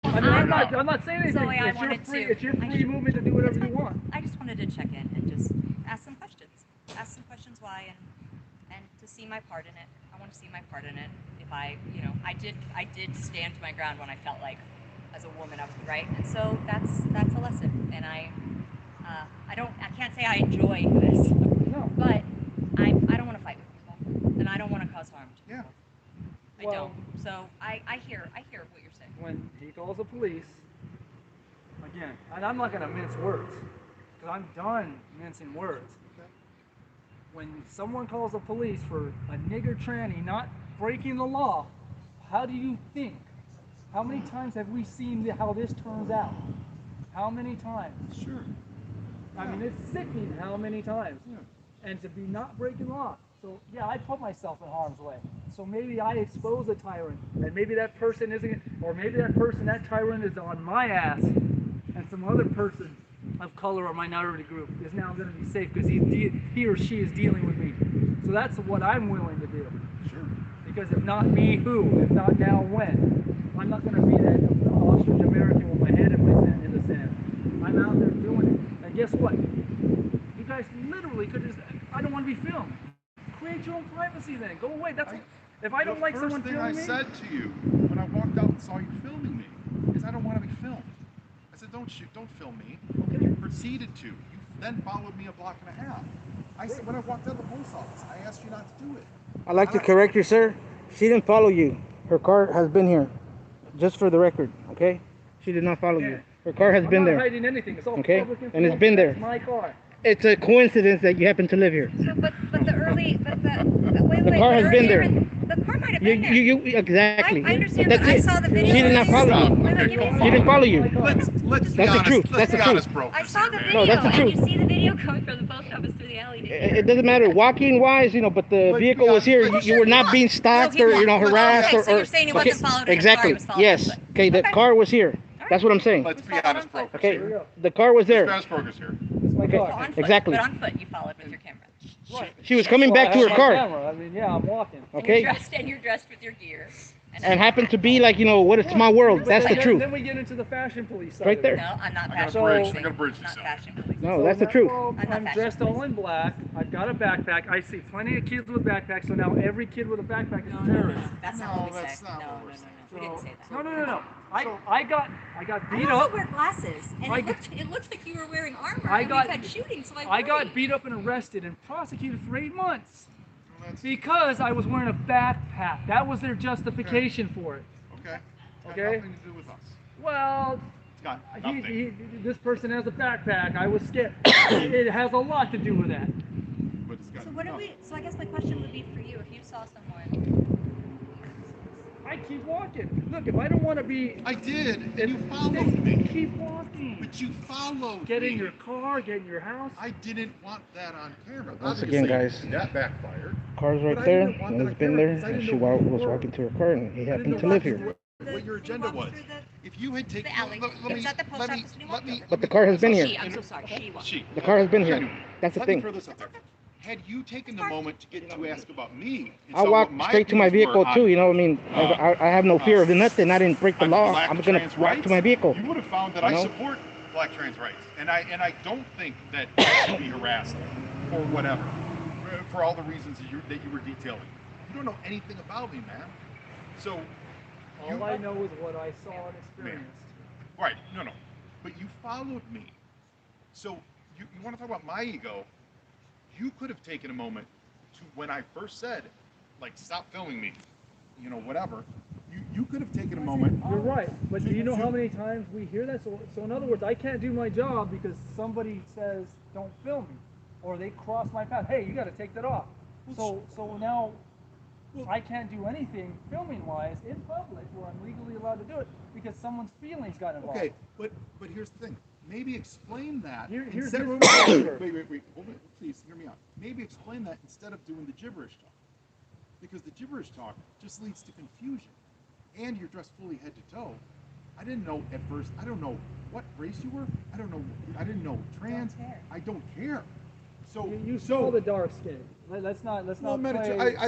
I'm not saying anything. Zoe, I it's your wanted free to- it's your I free should- movement to do whatever you want. I just wanted to check in and just ask some questions. Ask some questions why and to see my part in it. I want to see my part in it. If I did stand my ground when I felt like as a woman I was right. And so that's a lesson. And I can't say I enjoy this, No. but I don't want to fight with people and I don't want to cause harm to people. Yeah. I don't. So I hear what you're saying. When he calls the police, again, and I'm not going to mince words, because I'm done mincing words. When someone calls the police for a nigger tranny not breaking the law, how do you think? How many times have we seen how this turns out? How many times? Sure. I mean, it's sickening how many times. Yeah. And to be not breaking law. So yeah, I put myself in harm's way. So maybe I expose a tyrant, and maybe that person isn't, or maybe that tyrant is on my ass, and some other person of color or minority group is now going to be safe because he or she is dealing with me. So that's what I'm willing to do. Sure. Because if not me, who? If not now, when? I'm not going to be that ostrich American with my head in the sand. I'm out there doing it. And guess what? You guys literally could just, I don't want to be filmed. Create your own privacy then. Go away. If I don't like someone filming me. The first thing I said to you when I walked out and saw you filming me is I don't want to be filmed. I said, don't film me. And you proceeded to. You then followed me a block and a half. I said, when I walked out of the post office, I asked you not to do it. I'd like to correct you, sir. She didn't follow you. Her car has been here. Just for the record, okay? She did not follow you. Her car has been I'm not there. hiding anything. It's all Okay? public And it's information. been there. It's my car. It's a coincidence that you happen to live here. So, but the early, but wait, The car has been there. The car might have been there. You exactly. I understand, But but I that's saw it. the video. She did not follow you. Wait, give me a She second. didn't follow you. Let's be That's the honest. truth. Let's That's be the honest, truth. bro. I saw the video, No, that's the and truth. you see the video coming from the post office through the alley. It doesn't matter walking wise, but the But vehicle yeah, was here. but You were not being stalked or harassed okay, so or you're saying he wasn't followed and exactly. his car was followed Yes. on foot. Okay, the Okay. car was here. That's what I'm saying. Let's be honest, bro. Okay, Here we go. the car was Mr. there. Asperger's here. It's my Okay. Well, car. on foot, Exactly. But on foot, you followed with your camera. Right. She was coming Well, back I to have her my car. camera. I mean, yeah, I'm walking. Okay. And you're dressed with your gear. And happened to be like, what it's my world. That's the Then- truth. Then we get into the fashion police side Right of there. it. No, I'm not I got a fashion bridge. policing. I got a bridge I'm to not sell. fashion policing. No, that's the truth. Well, I'm not I'm fashion dressed all police. in black. I've got a backpack. I see plenty of kids with backpacks, so now every kid with a backpack is a terrorist. That's not No, what we that's said. not No, what no, we're no, saying. no. We didn't say that. No. I got I beat also up. wear glasses, and I it looked like you were wearing armor. I and got- we've had shooting, so I got worried. beat up and arrested and prosecuted for 8 months Well, that's- because I was wearing a backpack. That was their justification for it. Okay. It's got Okay. nothing to do with us. Well, It's got nothing. this person has a backpack. I was scared. It has a lot to do with that. But it's got So what do nothing. we? So I guess my question would be for you: if you saw someone, I keep walking. Look, if I don't want to be, I did, and you then followed me. keep walking. But you followed Get me. in your car. Get in your house. I didn't want that on camera. Once Obviously, again, guys. that backfired. Car's right But I there, didn't want and that it's on been camera there, because I and didn't she know what was you were. walking to her car, and he I happened didn't to know live here. what your agenda was. If you had taken, the alley. let It was me, at the post let me, office and you let walked me. over. But the car has been here. She, I'm so sorry. She was. She. The car has been here. Anyway, That's the let me thing. throw this out there. Had you taken the moment to get to ask about me, and I saw walked what my straight to my views were vehicle too. on- I have no fear of nothing. I didn't break the on law. black I'm gonna trans walk rights, to my vehicle. You would have found that You I know? support black trans rights, and I don't think that you should be harassed or whatever for all the reasons that you were detailing. You don't know anything about me, man. So All I know is what I saw and experienced. right, no, but you followed me. So you want to talk about my ego? You could have taken a moment to, when I first said, like, stop filming me, whatever. You could have taken a moment. You're right, but do you know how many times we hear that? So in other words, I can't do my job because somebody says don't film me, or they cross my path. Hey, you got to take that off. So now I can't do anything filming wise in public where I'm legally allowed to do it because someone's feelings got involved. Okay, but here's the thing. Maybe explain that. Here's wait, hold on, please hear me out. Maybe explain that instead of doing the gibberish talk, because the gibberish talk just leads to confusion. And you're dressed fully head to toe. I didn't know at first. I don't know what race you were. I don't know. I didn't know trans. I don't care. So you saw the dark skin. Let's not play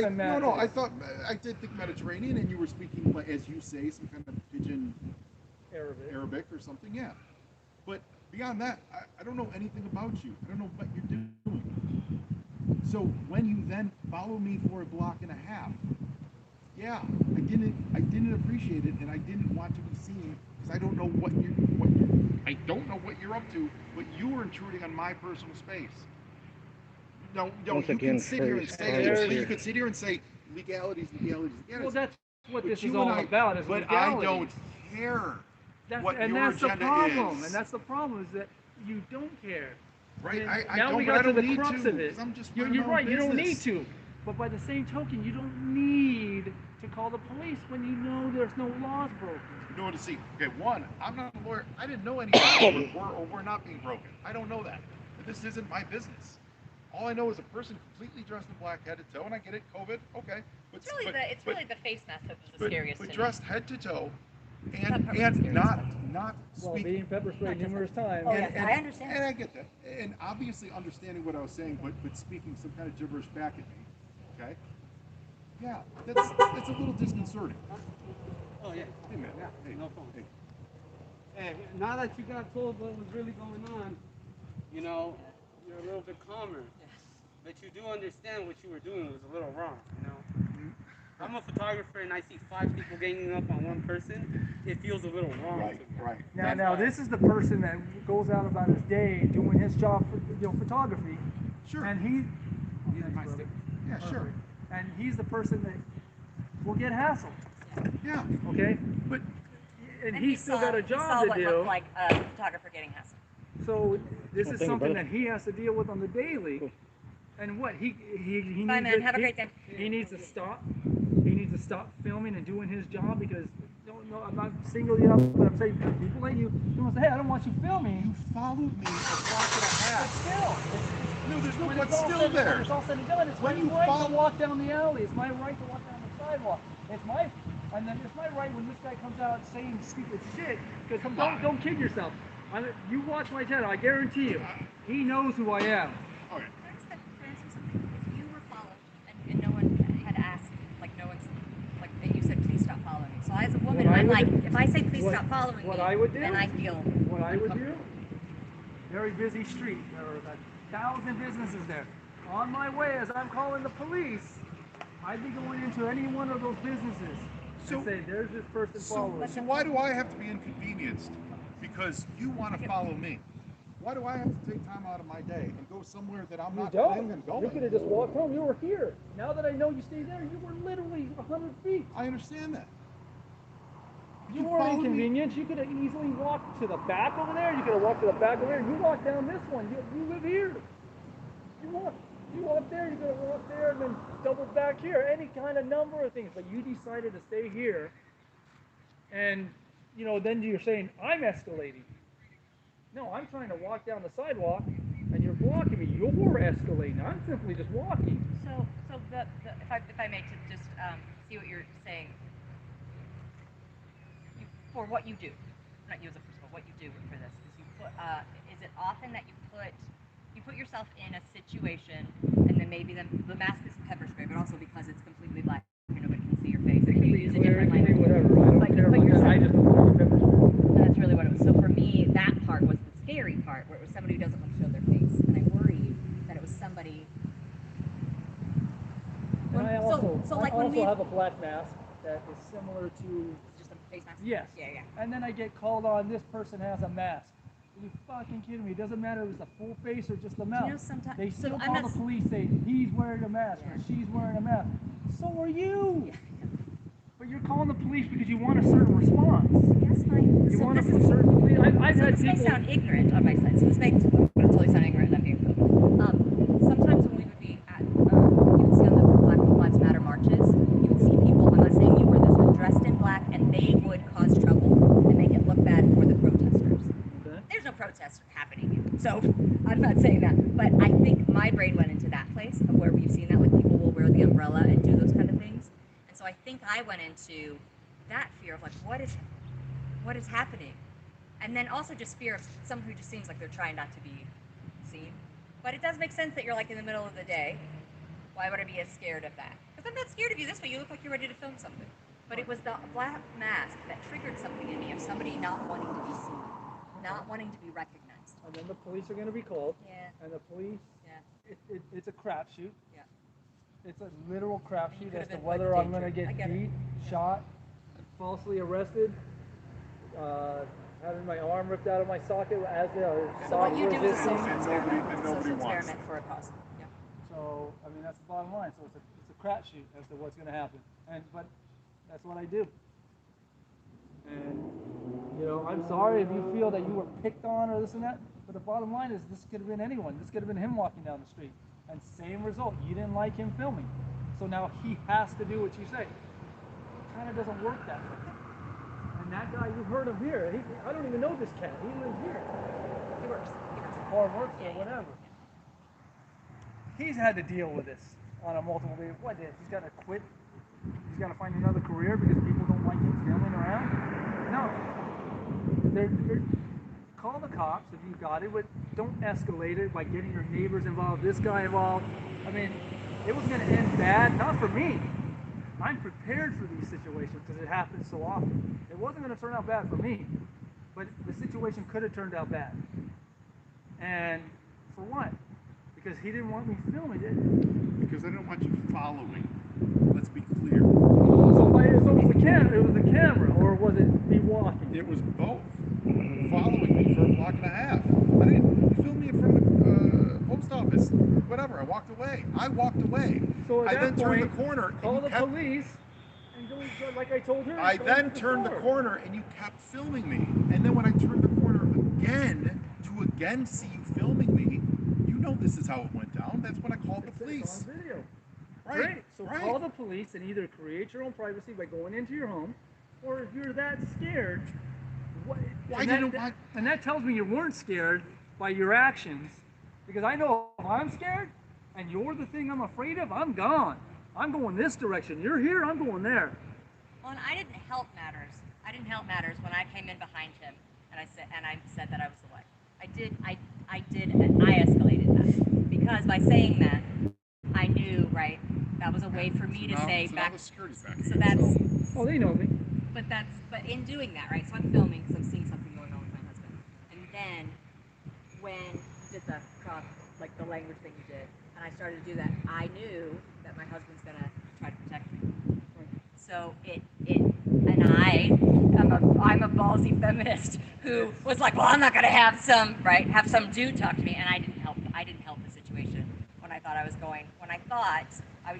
no. I thought I did think Mediterranean, and you were speaking, as you say, some kind of pidgin Arabic or something. Yeah. But beyond that, I don't know anything about you. I don't know what you're doing. So when you then follow me for a block and a half, yeah, I didn't appreciate it, and I didn't want to be seen because I don't know I don't know what you're up to, but you were intruding on my personal space. No, you can sit here and say you could sit here and say legalities. Well, that's what this is all about. Is but legality. I don't care. That's the problem. And that's the problem is that you don't care. Right. Now we got to the crux of it. You're right. Business. You don't need to. But by the same token, you don't need to call the police when you know there's no laws broken. You know what to see. Okay, one, I'm not a lawyer. I didn't know anything were not being broken. I don't know that. This isn't my business. All I know is a person completely dressed in black head to toe, and I get it, COVID, okay. But, it's really the face mask that was the scariest but to dressed head to toe, and not speaking. Being pepper sprayed numerous times. I understand. And I get that. And obviously understanding what I was saying, but speaking some kind of gibberish back at me, okay? Yeah, that's a little disconcerting. Oh, yeah. Hey, man. Yeah, Hey, no problem. Hey. Hey, now that you got told what was really going on, you're a little bit calmer. Yes. But you do understand what you were doing was a little wrong, I'm a photographer and I see 5 people ganging up on one person. It feels a little wrong to me. Right. Now this is the person that goes out about his day doing his job for photography. Sure. And These are my stickers. Yeah, sure. And he's the person that will get hassled. Yeah. Okay? But and he's still got a job to do. Looked like a photographer getting hassled. So this is something that he has to deal with on the daily. And what he Bye, needs man. Have a great day. He needs to stop. He needs to stop filming and doing his job because no, I'm not singling you out, but I'm saying people like you want to say, hey, I don't want you filming. You followed me a block and a half. But still, no, there's no when but still there. When it's all said and done, it's my right to walk down the alley. It's my right to walk down the sidewalk. And then it's my right when this guy comes out saying stupid shit. Because don't kid yourself. You watch my channel, I guarantee you, he knows who I am. Okay. Can I ask you something? If you were followed and no one had asked, and you said, please stop following me. So as a woman, if I say, please stop following me, then I feel. What I would do? Very busy street. There are 1,000 businesses there. On my way, as I'm calling the police, I'd be going into any one of those businesses and say, there's this person following. So why do I have to be inconvenienced? Because you want to follow me. Why do I have to take time out of my day and go somewhere that I'm not planning on going? You could have just walked home. You were here. Now that I know you stay there, you were literally 100 feet. I understand that. You weren't inconvenienced. You could have easily walked to the back over there. You could have walked to the back over there. You walked down this one. You live here. You walked there. You could have walked there and then doubled back here. Any kind of number of things. But you decided to stay here. And, then you're saying, I'm escalating. No, I'm trying to walk down the sidewalk, and you're blocking me. You're escalating. I'm simply just walking. So if I may just see what you're saying, for what you do, not you as a person, but what you do for this, is you put. Is it often that you put yourself in a situation, and then maybe the mask is pepper spray, but also because it's completely black and nobody can see your face, and you use a different language. Whatever. I don't care about that. I just don't want pepper spray. That's really what it was. So for me, that part was the scary part, where it was somebody who doesn't want to show their face, and I worried that it was somebody. And I also have a black mask that is similar to just a face mask. Yes. Yeah. And then I get called on. This person has a mask. You fucking kidding me? It doesn't matter if it's the full face or just the mouth. You know, sometimes They still I'm call not the police saying he's wearing a mask or Yeah. she's wearing a mask. So are you. Yeah. But you're calling the police because you want a certain response. That's fine. You So want this a is certain police. I've so had this may people. sound ignorant on my side. So this may totally sound ignorant on you. Sometimes when we would be at, you would see on the Black Lives Matter marches, you would see people. I'm not saying you were this, but dressed in black, and they would cause trouble and make it look bad for the protesters. Okay. There's no protest happening, so I'm not saying that. But I think my brain went into that place of where we've seen that, like people will wear the umbrella and do those kind of things. And so I think I went into that fear of like, what is happening? And then also just fear of someone who just seems like they're trying not to be seen. But it does make sense that you're like in the middle of the day. Why would I be as scared of that? Because I'm not scared of you this way. You look like you're ready to film something. But it was the black mask that triggered something in me of somebody not wanting to be seen, not wanting to be recognized. And then the police are going to be called. Yeah. And the police, Yeah. it's a crapshoot. Yeah. It's a literal crapshoot as to been whether put in I'm going to danger. I get get it. beat, shot, falsely arrested, having my arm ripped out of my socket as the So what sock you do is a resisting. social And nobody- experiment. and It's a nobody social wants experiment for a cause. Yeah. So I mean that's the bottom line. So it's a crapshoot as to what's going to happen. But that's what I do. And you know, I'm sorry if you feel that you were picked on or this and that. But the bottom line is this could have been anyone. This could have been him walking down the street. And same result. You didn't like him filming. So now he has to do what you say. It kind of doesn't work that way. And that guy, you heard him here. I don't even know this cat. He lives here. He works. Or works or whatever. He's had to deal with this on a multiple day. What is? He's got to quit. He's got to find another career because people don't like him filming around. No. They're call the cops if you got it, but don't escalate it by getting your neighbors involved, this guy involved. I mean, it was going to end bad, not for me. I'm prepared for these situations because it happens so often. It wasn't going to turn out bad for me, but the situation could have turned out bad. And for what? Because he didn't want me filming it. Because I didn't want you following. Let's be clear. So it was the camera, or was it me walking? It was both. Following me for a block and a half. I didn't. You filmed me from the post office. Whatever. I walked away. So at I that then turned point, the corner. call and the you kept, police, and go like I told her. I go then to turned the store. corner and you kept filming me. And then when I turned the corner again to again see you filming me, you know this is how it went down. That's when I called the It's police. on video. Right. Great. So right. call the police and either create your own privacy by going into your home, or if you're that scared, and that tells me you weren't scared by your actions, because I know if I'm scared and you're the thing I'm afraid of, I'm gone. I'm going this direction. You're here, I'm going there. Well, and I didn't help matters. I didn't help matters when I came in behind him and I said that I was the wife. I escalated that because by saying that, I knew, right, that was a way for me to say back. So that's. Oh, they know me. But in doing that, right? So I'm filming because I'm seeing something going on with my husband, and then when you did the language thing you did, and I started to do that, I knew that my husband's gonna try to protect me. So I'm a ballsy feminist who was like, well, I'm not gonna have some dude talk to me, and I didn't help the situation when I thought I was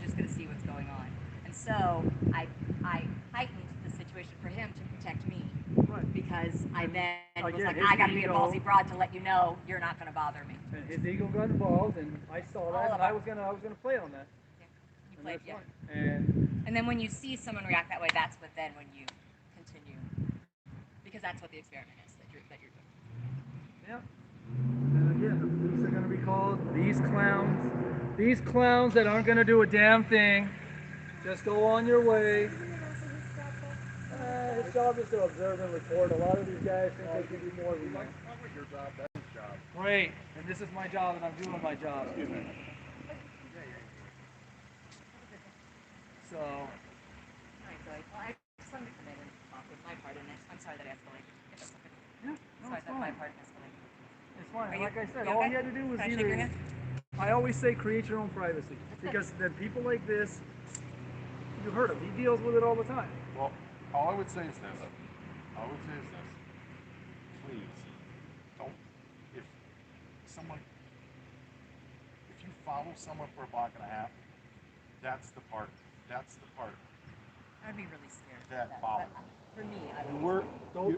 just gonna see what's going on, and so I heightened the situation for him to protect me, because I then was like, I gotta be a ballsy broad to let you know you're not gonna bother me. And his ego got involved, and I saw that, and I was gonna play on that. You played, yeah. And then when you see someone react that way, that's when you continue, because that's what the experiment is that you're doing. yeah. And again, the police are gonna be called. These clowns that aren't gonna do a damn thing. Just go on your way. His job is to observe and report. A lot of these guys think they can do more than that. That's not your job. That's his job. Great, and this is my job, and I'm doing my job. Excuse me. All So, right, Zoe. Well, I just wanted to come in and talk with my part in it. I'm sorry that I escalated. yeah, no, Sorry it's that my fine. part escalated. It's fine. Are you- Like I said, you all okay? he had to do was Can I shake your either. hand? I always say create your own privacy, because then people like this, you heard him. He deals with it all the time. Well, all I would say is this. Please, don't someone, if you follow someone for a block and a half, that's the part. That's the part I'd be really scared. that bothers me. For me, I You would.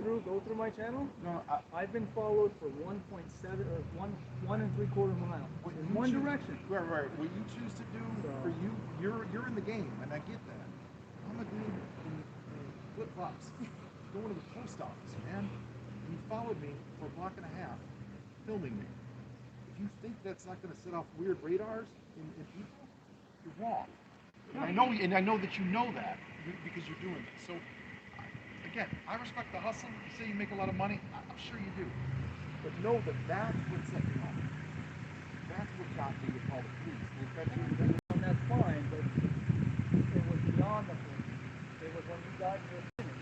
were go through my channel. No, I've been followed for 1.7 or one and 3/4 mile what in you one choose- direction. Right. What you choose to do for So- you, you're in the game, and I get that. I'm a dude in flip flops going to the post office, man. And you followed me for a block and a half, filming me. If you think that's not going to set off weird radars in people, you're wrong. And I know that you know that because you're doing this. So, again, I respect the hustle. You say you make a lot of money. I'm sure you do. But know that that's what set me off. That's what got me to call the police. And that's fine, but it was beyond the point. It was when you got your finish.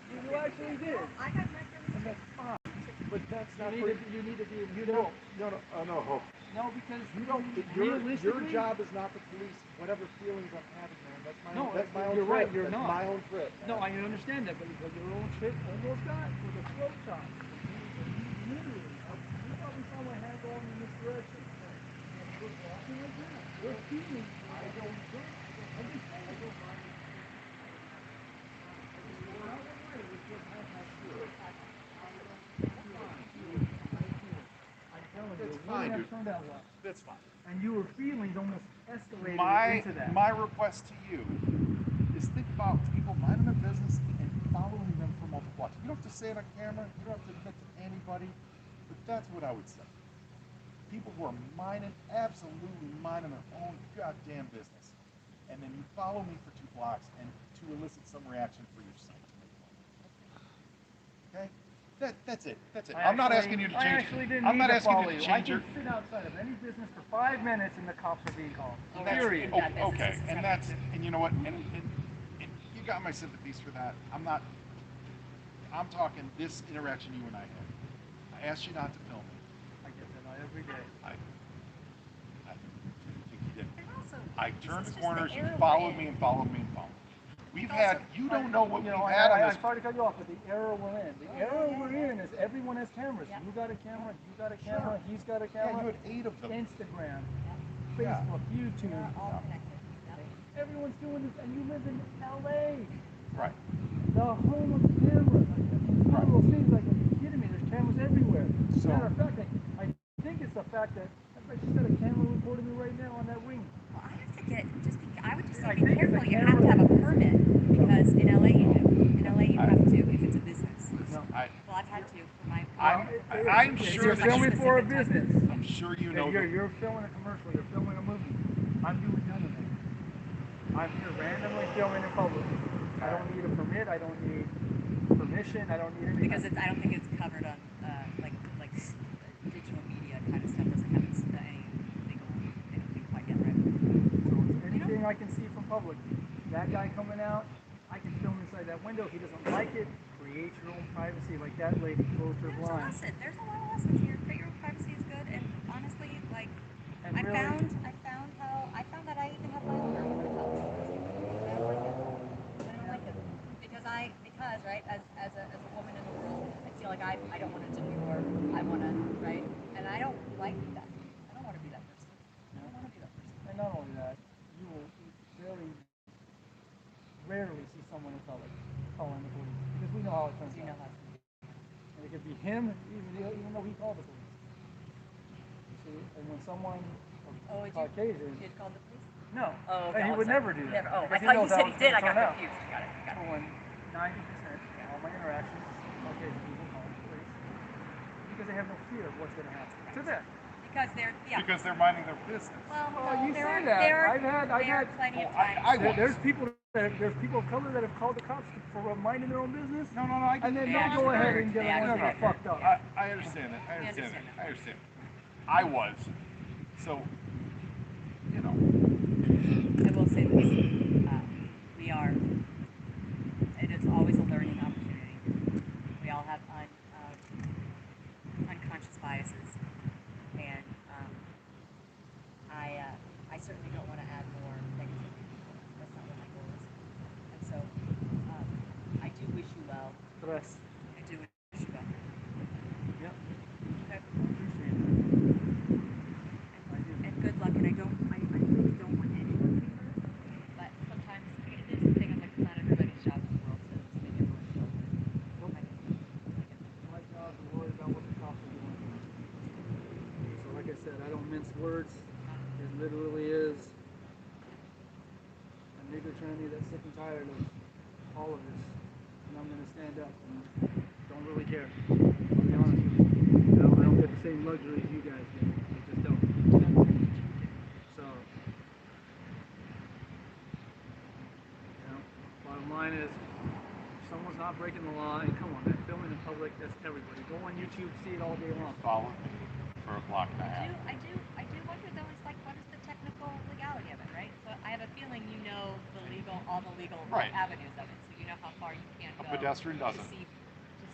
You actually did. I got my feelings. And that's fine. But that's not You need to be. no, Hope. No, because You don't. Your job is not to police whatever feelings I'm having, man. That's my own. That's my own you're trip. right. You're That's not. my own trip. No, I understand that, but your own trip almost got with a throat chop. You literally, you probably saw my hand going in this direction. And you're walking like that. You're feeling. I don't. I just say I don't mind. That's fine, dude. Turned out well. That's fine. And your feelings almost escalated into that. My request to you is think about people minding their business and following them for multiple blocks. You don't have to say it on camera. You don't have to admit to anybody. But that's what I would say. People who are absolutely minding their own goddamn business, and then you follow me for 2 blocks and to elicit some reaction for yourself. Okay? That's it. I'm not asking you to change. I actually didn't I'm need not to asking follow you to you. I change your. can sit outside of any business for 5 minutes and the cops are being called. Period. Oh, That business okay, is and separate. and you know what? And you got my sympathies for that. I'm talking this interaction you and I had. I asked you not to film me. I get that every day. I think you did. And also, I this turned is the just corners. You era we're followed in. me and followed me and followed me. We've Also, had. You don't know what You we've know, had on I'm this. sorry to cut you off, but the era we're in. The era we're in is everyone has cameras. Yeah. You got a camera, you got a camera, he's got a Yeah, camera. you had 8 of them. Instagram, Yeah. Facebook, YouTube. We're all connected. Yep. Everyone's doing this, and you live in LA, Right. the home of cameras. It's one of those things like, are you kidding me? There's cameras everywhere. So- Matter of fact, I think it's the fact that she's got a camera recording me right now on that ring. Well, I have to get I would just I say be think it's a careful. You have to camera. have a permit because in LA you do. In LA you have to if it's a business. No. Well, I've had to for my. I'm sure You're that filming for a specific type. business. I'm sure you know. And you're filming a commercial, you're filming a movie. I'm doing none of it. I'm here randomly filming in public. I don't need a permit, I don't need permission, I don't need anything. Because I don't think it's covered on like digital media kind of stuff doesn't have any legal anything quite yet, right? So anything I can see from public, that guy coming out, I can film inside that window. If he doesn't like it, create your own privacy like that lady closed her There's a blinds. lesson. There's a lot of lessons here. Create your own privacy is good, and honestly, like And I really- found that I even have my own version of health. I don't like it. I don't like it because right as a woman in the world, I feel like I don't want to demur. I want to right, and I don't like that. I don't want to be that person. I don't want to be that person. And not only that, you will very rarely see someone of color calling the police because we know how it turns Do you know out. how? And it could be him, even though he called the police. You see, and when someone Oh, Caucasian, you called the police? no, Oh, okay. and he all would of a never sudden. do that. Never. Oh, I because thought you knows said how he it's did. I gonna got turn out. confused. Got it. So when 90% of all my interactions with Caucasian people call the police because they have no fear of what's going to happen to them. Because they're Because they're minding their business. Well, Oh, no, you there say are that. there are I've had plenty of I times. was. there's people of color that have called the cops for minding their own business. No, I get And then They they actually go ahead hurt. and get They the ones actually that hurt. get fucked up. I understand that. I We understand understand that. that. I understand. I was. So, you know. I will say this: we are. It is always a learning opportunity. We all have unconscious biases, and I certainly don't want to add more negativity to people. That's not what my goal is. And so, I do wish you well. Stress. I do wish you well. Yep. Okay. nigger tranny that's sick and tired of all of this. And I'm going to stand up and don't really care. I'll be honest with you. I don't get the same luxuries you guys get. I just don't. So, bottom line is, if someone's not breaking the law, and come on, man, filming in public, that's everybody. Go on YouTube, see it all day long. Follow me for a block and a half. I do wonder though, is like, what is the technical legality of it, right? So I have a feeling you know all the legal Right. avenues of it, so you know how far you can go. A pedestrian doesn't. To see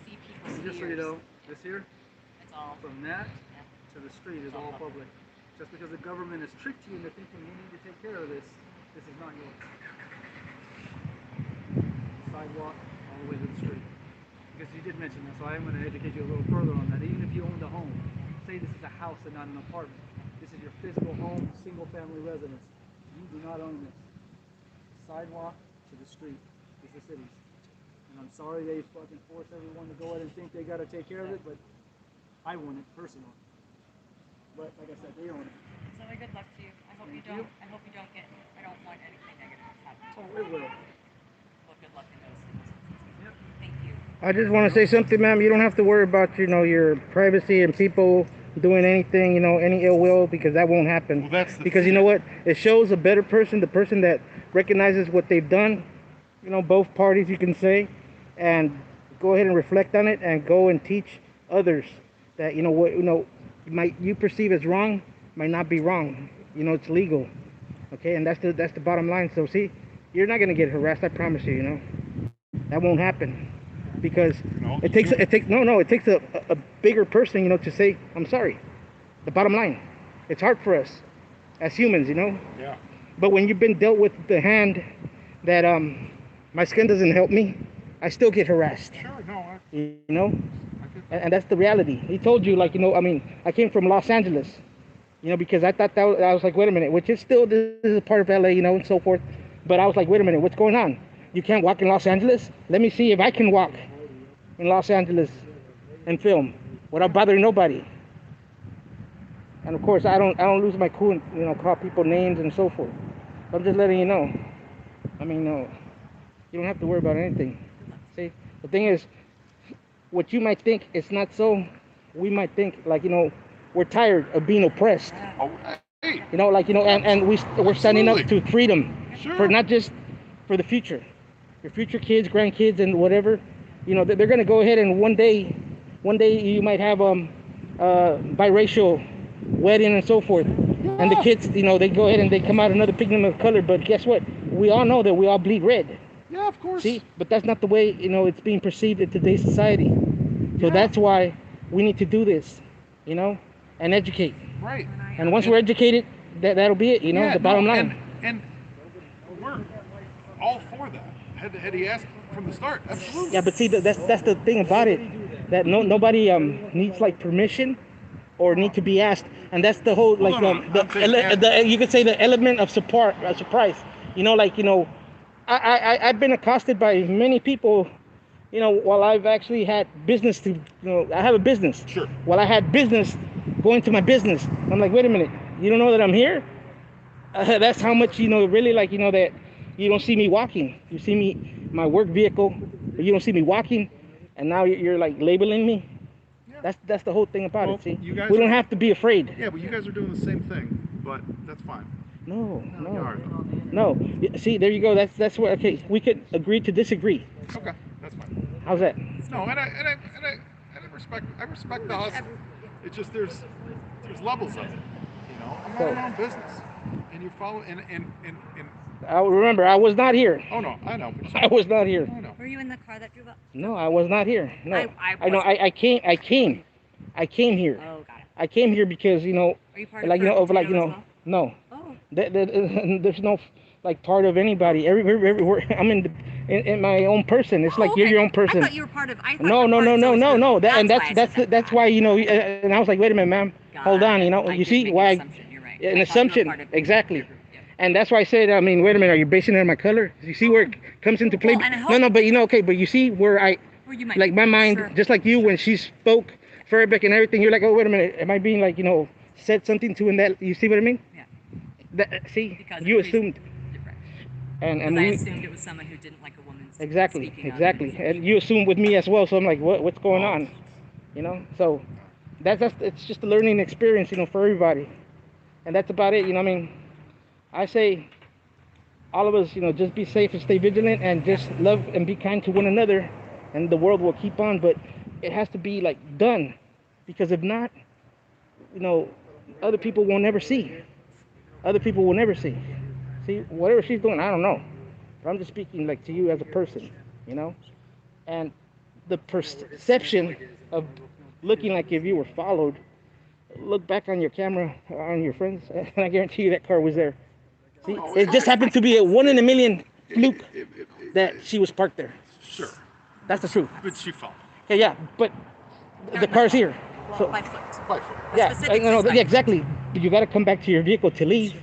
people's Just so you know, this here, it's all from that to the street is all public. Just because the government has tricked you into thinking you need to take care of this, this is not yours. Sidewalk all the way to the street. Because you did mention that, so I am going to educate you a little further on that. Even if you owned a home, say this is a house and not an apartment. This is your physical home, single family residence. You do not own this. Sidewalk to the street is the city's. And I'm sorry they fucking force everyone to go ahead and think they got to take care of it, but I want it personally. But like I said, they own it. So good luck to you. I hope you don't. I hope you don't get. I don't want anything negative to happen. Oh, it will. Well, good luck in those instances. Yep. Thank you. I just want to say something, ma'am. You don't have to worry about, your privacy and people doing anything, any ill will, because that won't happen. Well, that's the because thing. you know what? It shows a better person, the person that recognizes what they've done, both parties, you can say, and go ahead and reflect on it and go and teach others that, what, you perceive as wrong might not be wrong. It's legal. Okay, and that's the bottom line. So see, you're not going to get harassed, I promise you, That won't happen. Because it takes a bigger person, to say, I'm sorry. The bottom line. It's hard for us as humans, Yeah. But when you've been dealt with the hand that my skin doesn't help me, I still get harassed. Sure, no. And that's the reality. He told you, I came from Los Angeles, because I thought I was like, wait a minute, which is still, this is a part of LA, and so forth. But I was like, wait a minute, what's going on? You can't walk in Los Angeles? Let me see if I can walk in Los Angeles and film without bothering nobody. And of course, I don't lose my cool and call people names and so forth. I'm just letting you know. No, you don't have to worry about anything. See, the thing is, what you might think is not so, we might think we're tired of being oppressed. Oh, hey. And we're standing up to freedom. Sure. For not just for the future, your future kids, grandkids, and whatever. They're going to go ahead and one day you might have biracial wedding and so forth. Yeah. And the kids, they go ahead and they come out another pigment of color. But guess what? We all know that we all bleed red. Yeah, of course. See, but that's not the way it's being perceived in today's society. So that's why we need to do this, and educate. Right. And once we're educated, that'll be it. The bottom line. And we're all for that. Had he asked from the start, absolutely. Yeah, but see, that's the thing about it, that nobody needs permission or need to be asked, and that's the whole you could say the element of surprise. I've been accosted by many people, while I've actually had business to, I have a business. Sure. While I had business going to my business, I'm like, wait a minute, you don't know that I'm here? That's how much, really that you don't see me walking. You see me, my work vehicle, but you don't see me walking, and now you're labeling me. Yeah. That's the whole thing about it. See, we don't have to be afraid. Yeah, but you guys are doing the same thing, but that's fine. No. See, there you go. That's what. Okay, we could agree to disagree. Okay, that's fine. How's that? No, and I respect the hustle. It's just there's levels of it. I'm not in my own business, and you follow and I remember I was not here. Oh no, I know. I was not here. I know. Were you in the car that drove up? No, I was not here. No, I know. I came here. Oh, got it. I came here because Are you part of well? No. Oh. There's no part of anybody. Everywhere I'm in my own person. It's like you're your own person. I thought you were part of. No. That's why and I was like, wait a minute, ma'am. Hold on. You see why? An assumption. Exactly. And that's why I said, wait a minute, are you basing it on my color? You see where it comes into play? No, but but you see where you might my mind, just like you, when she spoke, Farabek and everything, you're like, oh, wait a minute, am I being said something to in that, you see what I mean? Yeah. See, you assumed. And Because I we, assumed it was someone who didn't like a woman exactly, speaking up. exactly. And you assume with me as well. So I'm like, what's going on? You know. So that's it's just a learning experience, you know, for everybody. And that's about it. You know, I mean, I say all of us, you know, just be safe and stay vigilant and just love and be kind to one another, and the world will keep on. But it has to be like done, because if not, you know, other people will never see. Other people will never see. See, whatever she's doing, I don't know. But I'm just speaking like to you as a person, you know. And the perception of looking like if you were followed, look back on your camera, on your friends, and I guarantee you that car was there. See, it just happened to be a 1 in a million fluke that she was parked there. Sure. That's the truth. But she followed. Okay, yeah, but the car's here. Well, So by foot. By foot. yeah, specific no, is yeah, exactly. But you got to come back to your vehicle to leave.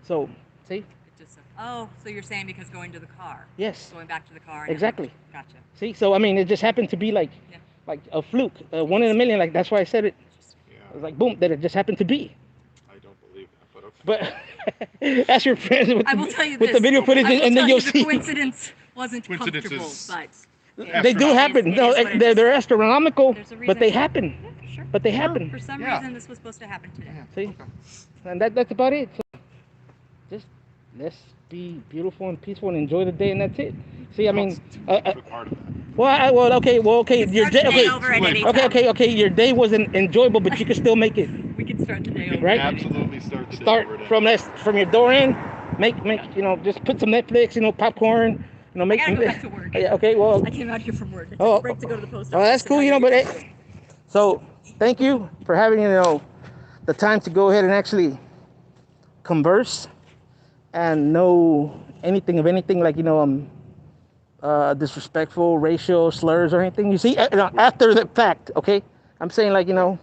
So, see, It just said, oh, so you're saying because going to the car. yes, Going back to the car. And exactly. Gotcha. See, so I mean, it just happened to be like, Yeah. like a fluke, 1 in a million. Like that's why I said it. Yeah. It was like boom, that it just happened to be. I don't believe that, but okay. But ask your friends with, I will tell you with this. the video footage, I will and then tell you'll you see. the coincidence wasn't comfortable, Coincidences. but They do happen. It No, is what it they're, is. they're astronomical, There's a but they reason. happen. Yeah, sure. But they happen. For some Yeah. reason, this was supposed to happen today. See, Okay. and that's about it. So just let's be beautiful and peaceful and enjoy the day, and that's it. See, I mean, Big part of that. okay. You can Your start day, the day okay, over at any time. okay. Your day wasn't enjoyable, but you can still make it. We can start the day over. Right? Absolutely start the day Start over from your door in. Make you know, just put some Netflix, you know, popcorn. You know, make. I gotta go back to work. Yeah, okay, well. I came out here from work. I took Oh, a break to go to the post office. Oh, that's cool, you know. But so thank you for having, you know, the time to go ahead and actually converse and know anything of anything, like, you know, disrespectful, racial slurs or anything. You see, after the fact, okay. I'm saying, like, you know,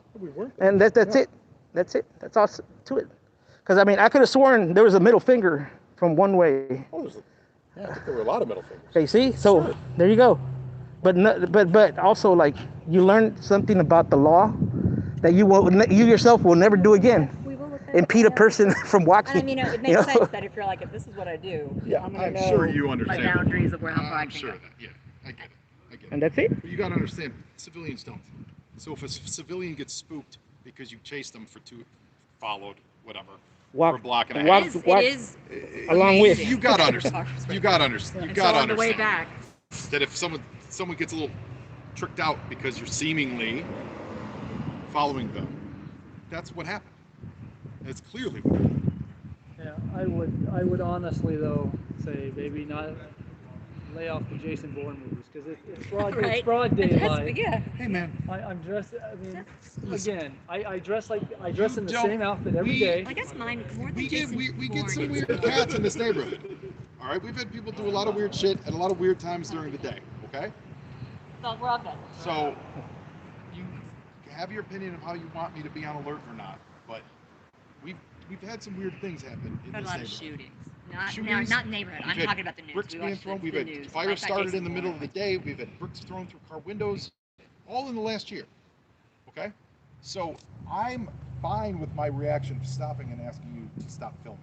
and that's it. That's it. That's all to it. Because I mean, I could have sworn there was a middle finger from one way. Oh, I think there were a lot of middle fingers. Okay, see, so there you go. But no, but also, like, you learned something about the law that you yourself will never do again. We will look Impede a person from walking. And I mean, it makes sense that if you're like, if this is what I do, Yeah, I'm gonna I'm know sure you understand. my boundaries of where how far I I'm can sure go. of that. Yeah, I get it. And that's it. But you gotta understand, civilians don't. So if a civilian gets spooked because you chased them followed, whatever, for a block and a half. It is along with. You gotta understand. You gotta understand. You And gotta so on the way understand back, that if someone gets a little tricked out because you're seemingly following them, that's what happened. That's clearly what happened. Yeah, I would honestly though say maybe not lay off the Jason Bourne movies because it's broad right? it's broad daylight. Yeah. Hey man, I'm dressed. I mean, Listen. again, I dress in the don't- same outfit every we- day. I guess mine more than we Jason get some Bourne. weird cats in this neighborhood. All right, we've had people do a lot of weird shit at a lot of weird times during the day. Okay, So we're all good. so you have your opinion of how you want me to be on alert or not, but we've had some weird things happen in We've had a this lot of neighborhood. shootings. Not Shootings, neighborhood. We've I'm had talking about the news. bricks We being watched thrown. the We've had news. fire Like started Jason in the middle of the Bourne. day. We've had bricks thrown through car windows, all in the last year. Okay, so I'm fine with my reaction of stopping and asking you to stop filming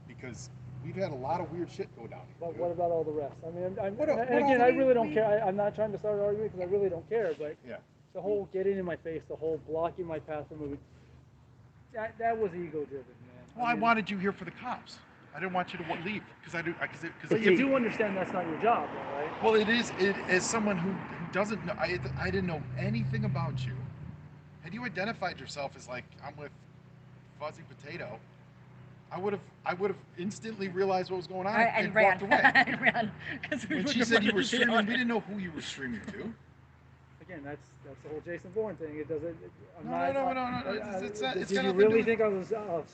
because we've had a lot of weird shit go down here. But what about all the rest? I mean, What and else? again, I really don't care. I'm not trying to start an argument because I really don't care. But Yeah. the whole getting in my face, the whole blocking my path for moving, that was ego driven, man. Well, I wanted you here for the cops. I didn't want you to leave because But you do understand that's not your job, though, right? Well, it is. It, as someone who doesn't know, I didn't know anything about you. Had you identified yourself as like I'm with Fuzzy Potato, I would have instantly realized what was going on And and ran. walked away. And ran. 'Cause we When wouldn't she have said you wanted were to be streaming, on we it. didn't know who you were streaming to. Again, that's the whole Jason Bourne thing. It doesn't. I'm No. Not, It's got did nothing you to do really with- think I was live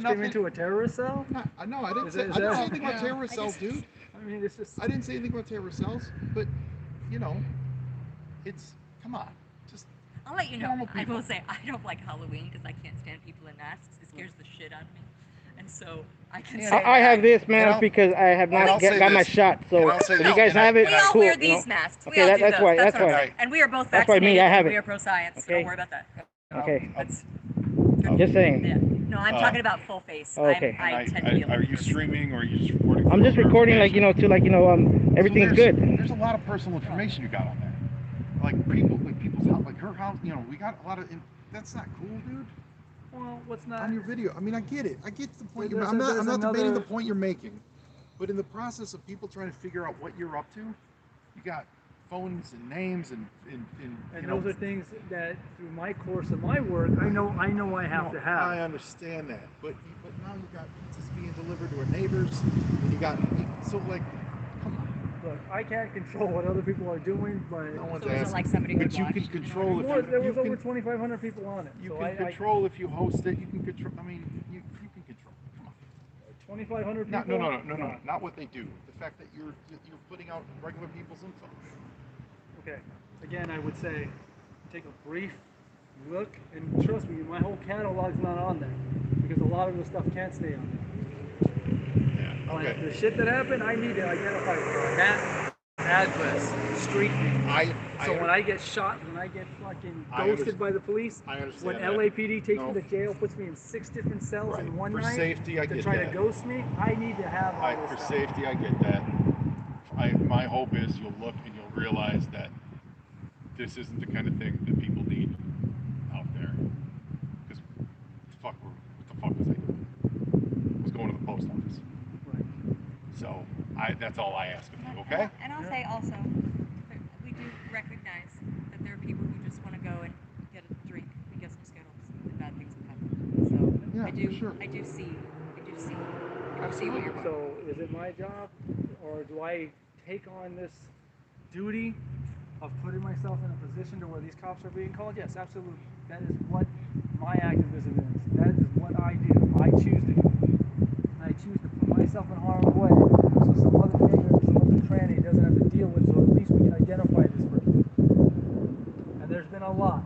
streaming nothing- to a terrorist cell? No, I didn't Is say. it- is I didn't that- say anything about Yeah. terrorist cells, dude. I mean, it's just. I didn't say anything about terrorist cells, but you know, it's come on, just I'll let you know. Normal I people. will say I don't like Halloween because I can't stand people in masks. It scares the shit out of me. And so I can say I have this And mask I'll- because I have and I'll not say got my this. shot. So And I'll say if this. you guys And I- have it, we all cool. wear you these know. masks. We Okay, all that- do that's those. why- That's that's what I'm why. saying. And we are both That's why vaccinated. me, I have and we it. are pro-science. So Okay. don't worry about that. Okay. That's Just saying. yeah. No, I'm talking about full face. Oh, okay. I tend to be a Are little you face. streaming or are you just recording? I'm just recording, like, everything's good. There's a lot of personal information you got on there. Like people's house, like her house. We got a lot of. That's not cool, dude. Well, what's not? On your video, I mean, I get it. I get the point. There's I'm not another- debating the point you're making, but in the process of people trying to figure out what you're up to, you got phones and names and those are things that through my course of my work, I know I have to have. I understand that, but now you got pizzas being delivered to our neighbors, and you got so like, come on. Look, I can't control what other people are doing, but No one's So is it asking. like somebody who But you can watched? control if there you was over can, 2,500 people on it. you so can control if you host it. You can control. I mean, you can control. Come on. 2,500 people. No. Not what they do. The fact that you're putting out regular people's info. Okay. Again, I would say take a brief look, and trust me, my whole catalog's not on there because a lot of the stuff can't stay on there. Yeah. But Okay. the shit that happened, I need to identify that address, street name. So when I get shot, when I get fucking ghosted by the police, I understand when that. LAPD takes No. me to jail, puts me in 6 different cells Right. in one For night safety, I to get try that. to ghost me, I need to have all this For stuff. safety, I get that. My hope is you'll look and you'll realize that this isn't the kind of thing that people need out there. Because what the fuck was I doing? I was going to the post office. Right. So that's all I ask of you, okay? And I'll say also, that we do recognize that there are people who just want to go and get a drink and get some Skittles and bad things have happened. So Yeah, I do, for sure. I do see what you're. So is it my job, or do I take on this duty of putting myself in a position to where these cops are being called? Yes, absolutely. That is what my activism is. That is what I do. I choose to do it. And I choose to put myself in harm's way so some other nigger, some other tranny doesn't have to deal with it, so at least we can identify this person. And there's been a lot.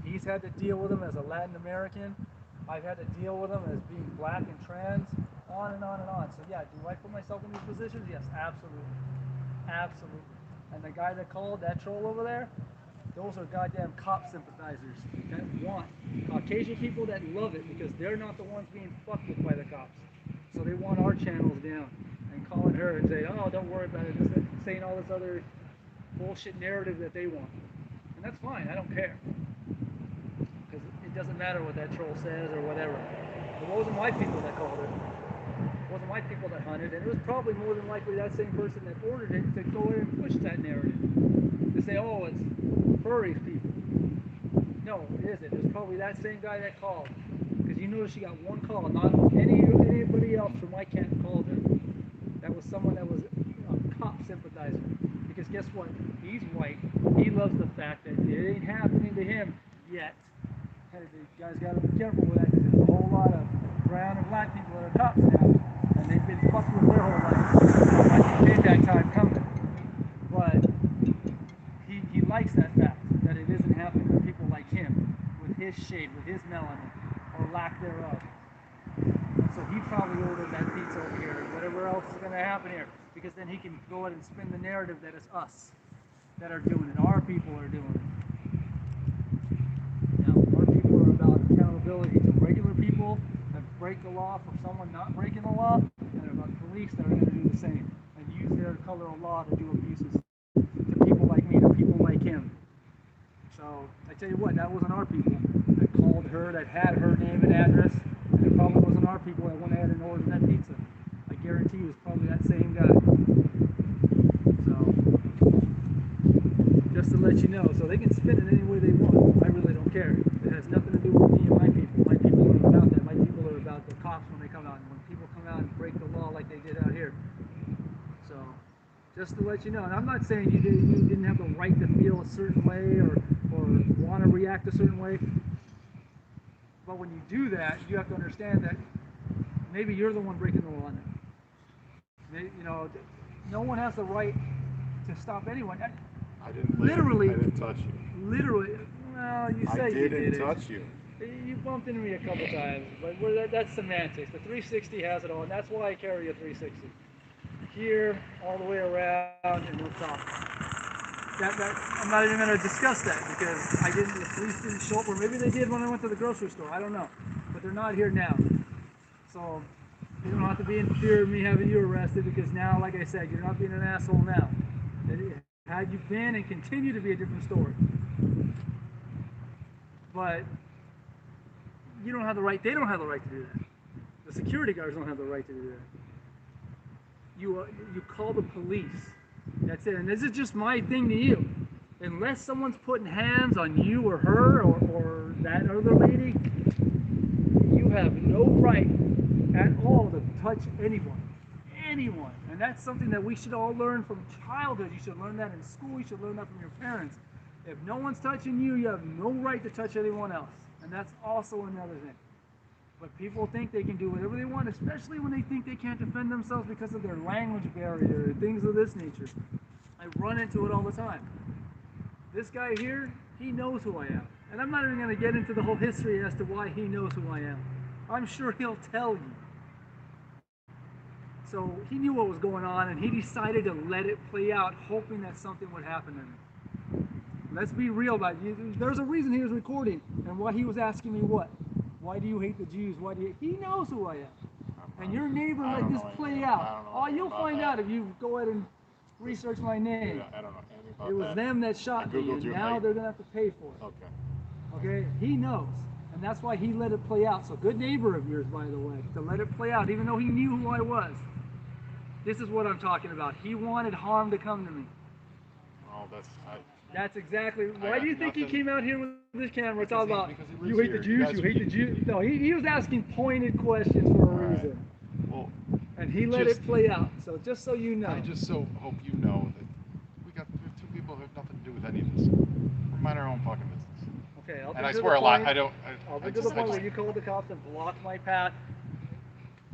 He's had to deal with them as a Latin American. I've had to deal with them as being black and trans, on and on and on. So yeah, do I put myself in these positions? Yes, absolutely. Absolutely. And the guy that called, that troll over there, those are goddamn cop sympathizers that want Caucasian people that love it because they're not the ones being fucked with by the cops. So they want our channels down and calling her and saying, oh, don't worry about it, just saying all this other bullshit narrative that they want. And that's fine, I don't care. Because it doesn't matter what that troll says or whatever. It wasn't my people that called her. It wasn't my people that hunted, and it was probably more than likely that same person that ordered it to go in and push that narrative. To say, oh, it's furries people. No, it isn't. It was probably that same guy that called. Because you notice she got one call, not anybody else from my camp called her. That was someone that was a cop sympathizer. Because guess what? He's white. He loves the fact that it ain't happening to him yet. Hey, you guys got to be careful with that because there's a whole lot of brown and black people that are cops now. And they've been fucked with their whole life. I think that time coming. But he likes that fact that it isn't happening to people like him, with his shade, with his melanin, or lack thereof. And so he probably ordered that pizza over here, and whatever else is going to happen here, because then he can go ahead and spin the narrative that it's us that are doing it, our people are doing it. Now, our people are about accountability to regular people that break the law for someone not breaking the law, and they're about police that are going to do the same and use their color of law to do abuses to people like me, to people like him. So I tell you what, that wasn't our people that called her, that had her name and address, and it probably wasn't our people that went ahead and ordered that pizza. I guarantee you it was probably that same guy. So just to let you know, so they can spin it any way they want. I really don't care. It has nothing to do with me and my people. My people are about that. My people are about the cops when they come out, and when people come out and break the law like they did out here. So just to let you know, and I'm not saying you didn't have the right to feel a certain way or want to react a certain way, but when you do that, you have to understand that maybe you're the one breaking the law now. Maybe, no one has the right to stop anyone. I didn't touch you. Literally, well, you say you did it. I didn't touch you. You bumped into me a couple times, but that's semantics. The 360 has it all, and that's why I carry a 360. Here, all the way around, and no top. I'm not even going to discuss that because the police didn't show up, or maybe they did when I went to the grocery store. I don't know. But but they're not here now. So you don't have to be in fear of me having you arrested because now, like I said, you're not being an asshole now. Had you been and continue to be a different story. But you don't have the right, they don't have the right to do that. The security guards don't have the right to do that. You call the police. That's it. And this is just my thing to you. Unless someone's putting hands on you or her or that other lady, you have no right at all to touch anyone. Anyone. And that's something that we should all learn from childhood. You should learn that in school. You should learn that from your parents. If no one's touching you, you have no right to touch anyone else. And that's also another thing. But people think they can do whatever they want, especially when they think they can't defend themselves because of their language barrier and things of this nature. I run into it all the time. This guy here, he knows who I am. And I'm not even going to get into the whole history as to why he knows who I am. I'm sure he'll tell you. So he knew what was going on and he decided to let it play out, hoping that something would happen to me. Let's be real about it. There's a reason he was recording and why he was asking me what. Why do you hate the Jews? Why do you? He knows who I am. And your neighbor let this play out. Oh, you'll find out if you go ahead and research my name. Dude, I don't know anything about It was them that shot me, and now they're gonna have to pay for it. Okay. He knows, and that's why he let it play out. So good neighbor of yours, by the way, to let it play out, even though he knew who I was. This is what I'm talking about. He wanted harm to come to me. Oh, That's exactly. Why do you think he came out here with this camera talking about because he you lives hate the here. Jews, you hate the Jews? No, he was asking pointed questions for a reason. Well, And he let it play out. So just so you know. I just so hope you know that we have two people who have nothing to do with any of this. We mind our own fucking business. Okay, I'll and I swear a lot. I'll get to the point where you called the cops and blocked my path.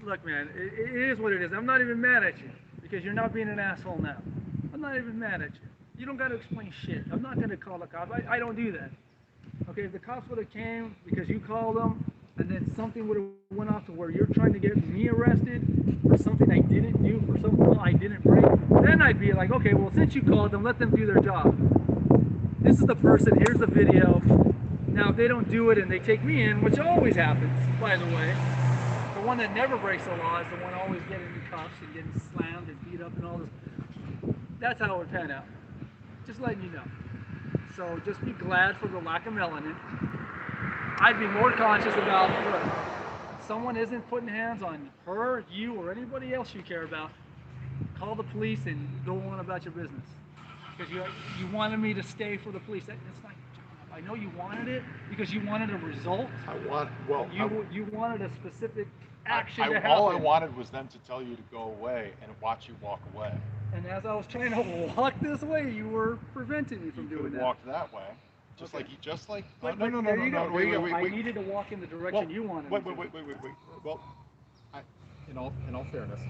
Look, man, it is what it is. I'm not even mad at you because you're not being an asshole now. I'm not even mad at you. You don't got to explain shit. I'm not going to call the cops. I don't do that. Okay, if the cops would have came because you called them and then something would have went off to where you're trying to get me arrested for something I didn't do, for something I didn't break, then I'd be like, okay, well, since you called them, let them do their job. This is the person, here's the video. Now, if they don't do it and they take me in, which always happens, by the way, the one that never breaks the law is the one always getting in cuffs and getting slammed and beat up and all this. That's how it would pan out. Just letting you know. So just be glad for the lack of melanin. I'd be more conscious about, look, someone isn't putting hands on her, you, or anybody else you care about, call the police and go on about your business. Because you wanted me to stay for the police. That's not your job. I know you wanted it because you wanted a result. You wanted a specific action to happen. All I wanted was them to tell you to go away and watch you walk away. And as I was trying to walk this way, you were preventing me from doing that. Walked that way. Just like. No. Wait. I needed to walk in the direction you wanted. Wait. Well, in all fairness,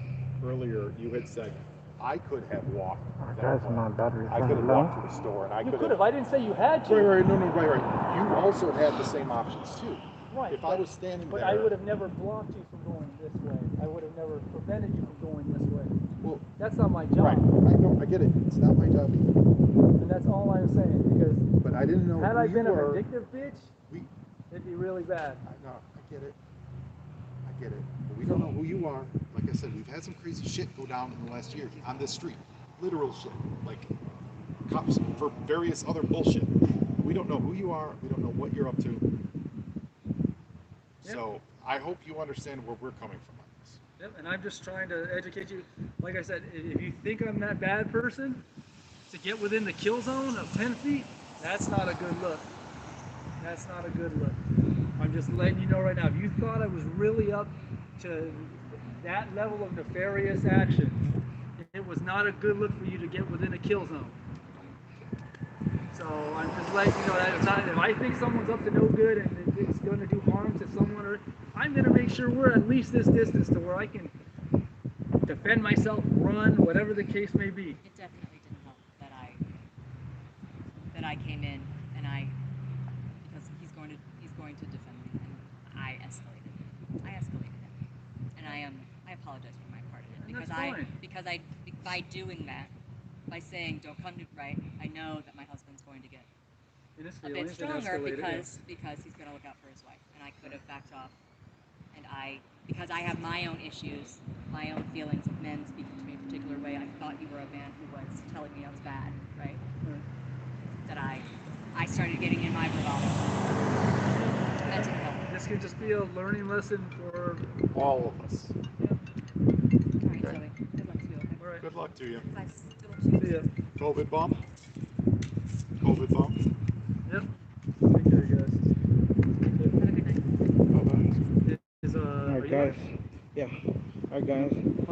earlier you had said I could have walked. I could have walked to the store, and I could have. I didn't say you had to. Right. You also had the same options too. Right. If I was standing there. But I would have never blocked you from going this way. I would have never prevented you from going this way. Well, that's not my job. Right. I get it. It's not my job either. And that's all I'm saying because. But I didn't know. Had I been a vindictive bitch, it'd be really bad. I get it. But we don't know who you are. Like I said, we've had some crazy shit go down in the last year on this street. Literal shit. Like cops for various other bullshit. We don't know who you are. We don't know what you're up to. Yep. So I hope you understand where we're coming from on this. Yep, and I'm just trying to educate you. Like I said, if you think I'm that bad person, to get within the kill zone of 10 feet, that's not a good look. That's not a good look. I'm just letting you know right now, if you thought I was really up to that level of nefarious action, it was not a good look for you to get within a kill zone. So I'm just letting you know that it's not, if I think someone's up to no good and it's going to do harm to someone, or I'm going to make sure we're at least this distance to where I can defend myself, run, whatever the case may be. It definitely didn't help that I came in and because he's going to defend me, and I escalated him, and I apologize for my part in it because by doing that, by saying don't come to right, I know that my husband's going to get a bit stronger because he's going to look out for his wife, and I could have backed off And because I have my own issues, my own feelings of men speaking to me a particular way, I thought you were a man who was telling me I was bad, right? That I started getting in my bravado. That didn't help. This could just be a learning lesson for All of us. All right, Zoe. Good luck to you. Okay? all right. Good luck to you. Bye. Good luck to you. See ya. COVID bump? COVID bump? Yep. Take care, guys. Have a good night. Is, All are right, you guys. Yeah. All right, guys.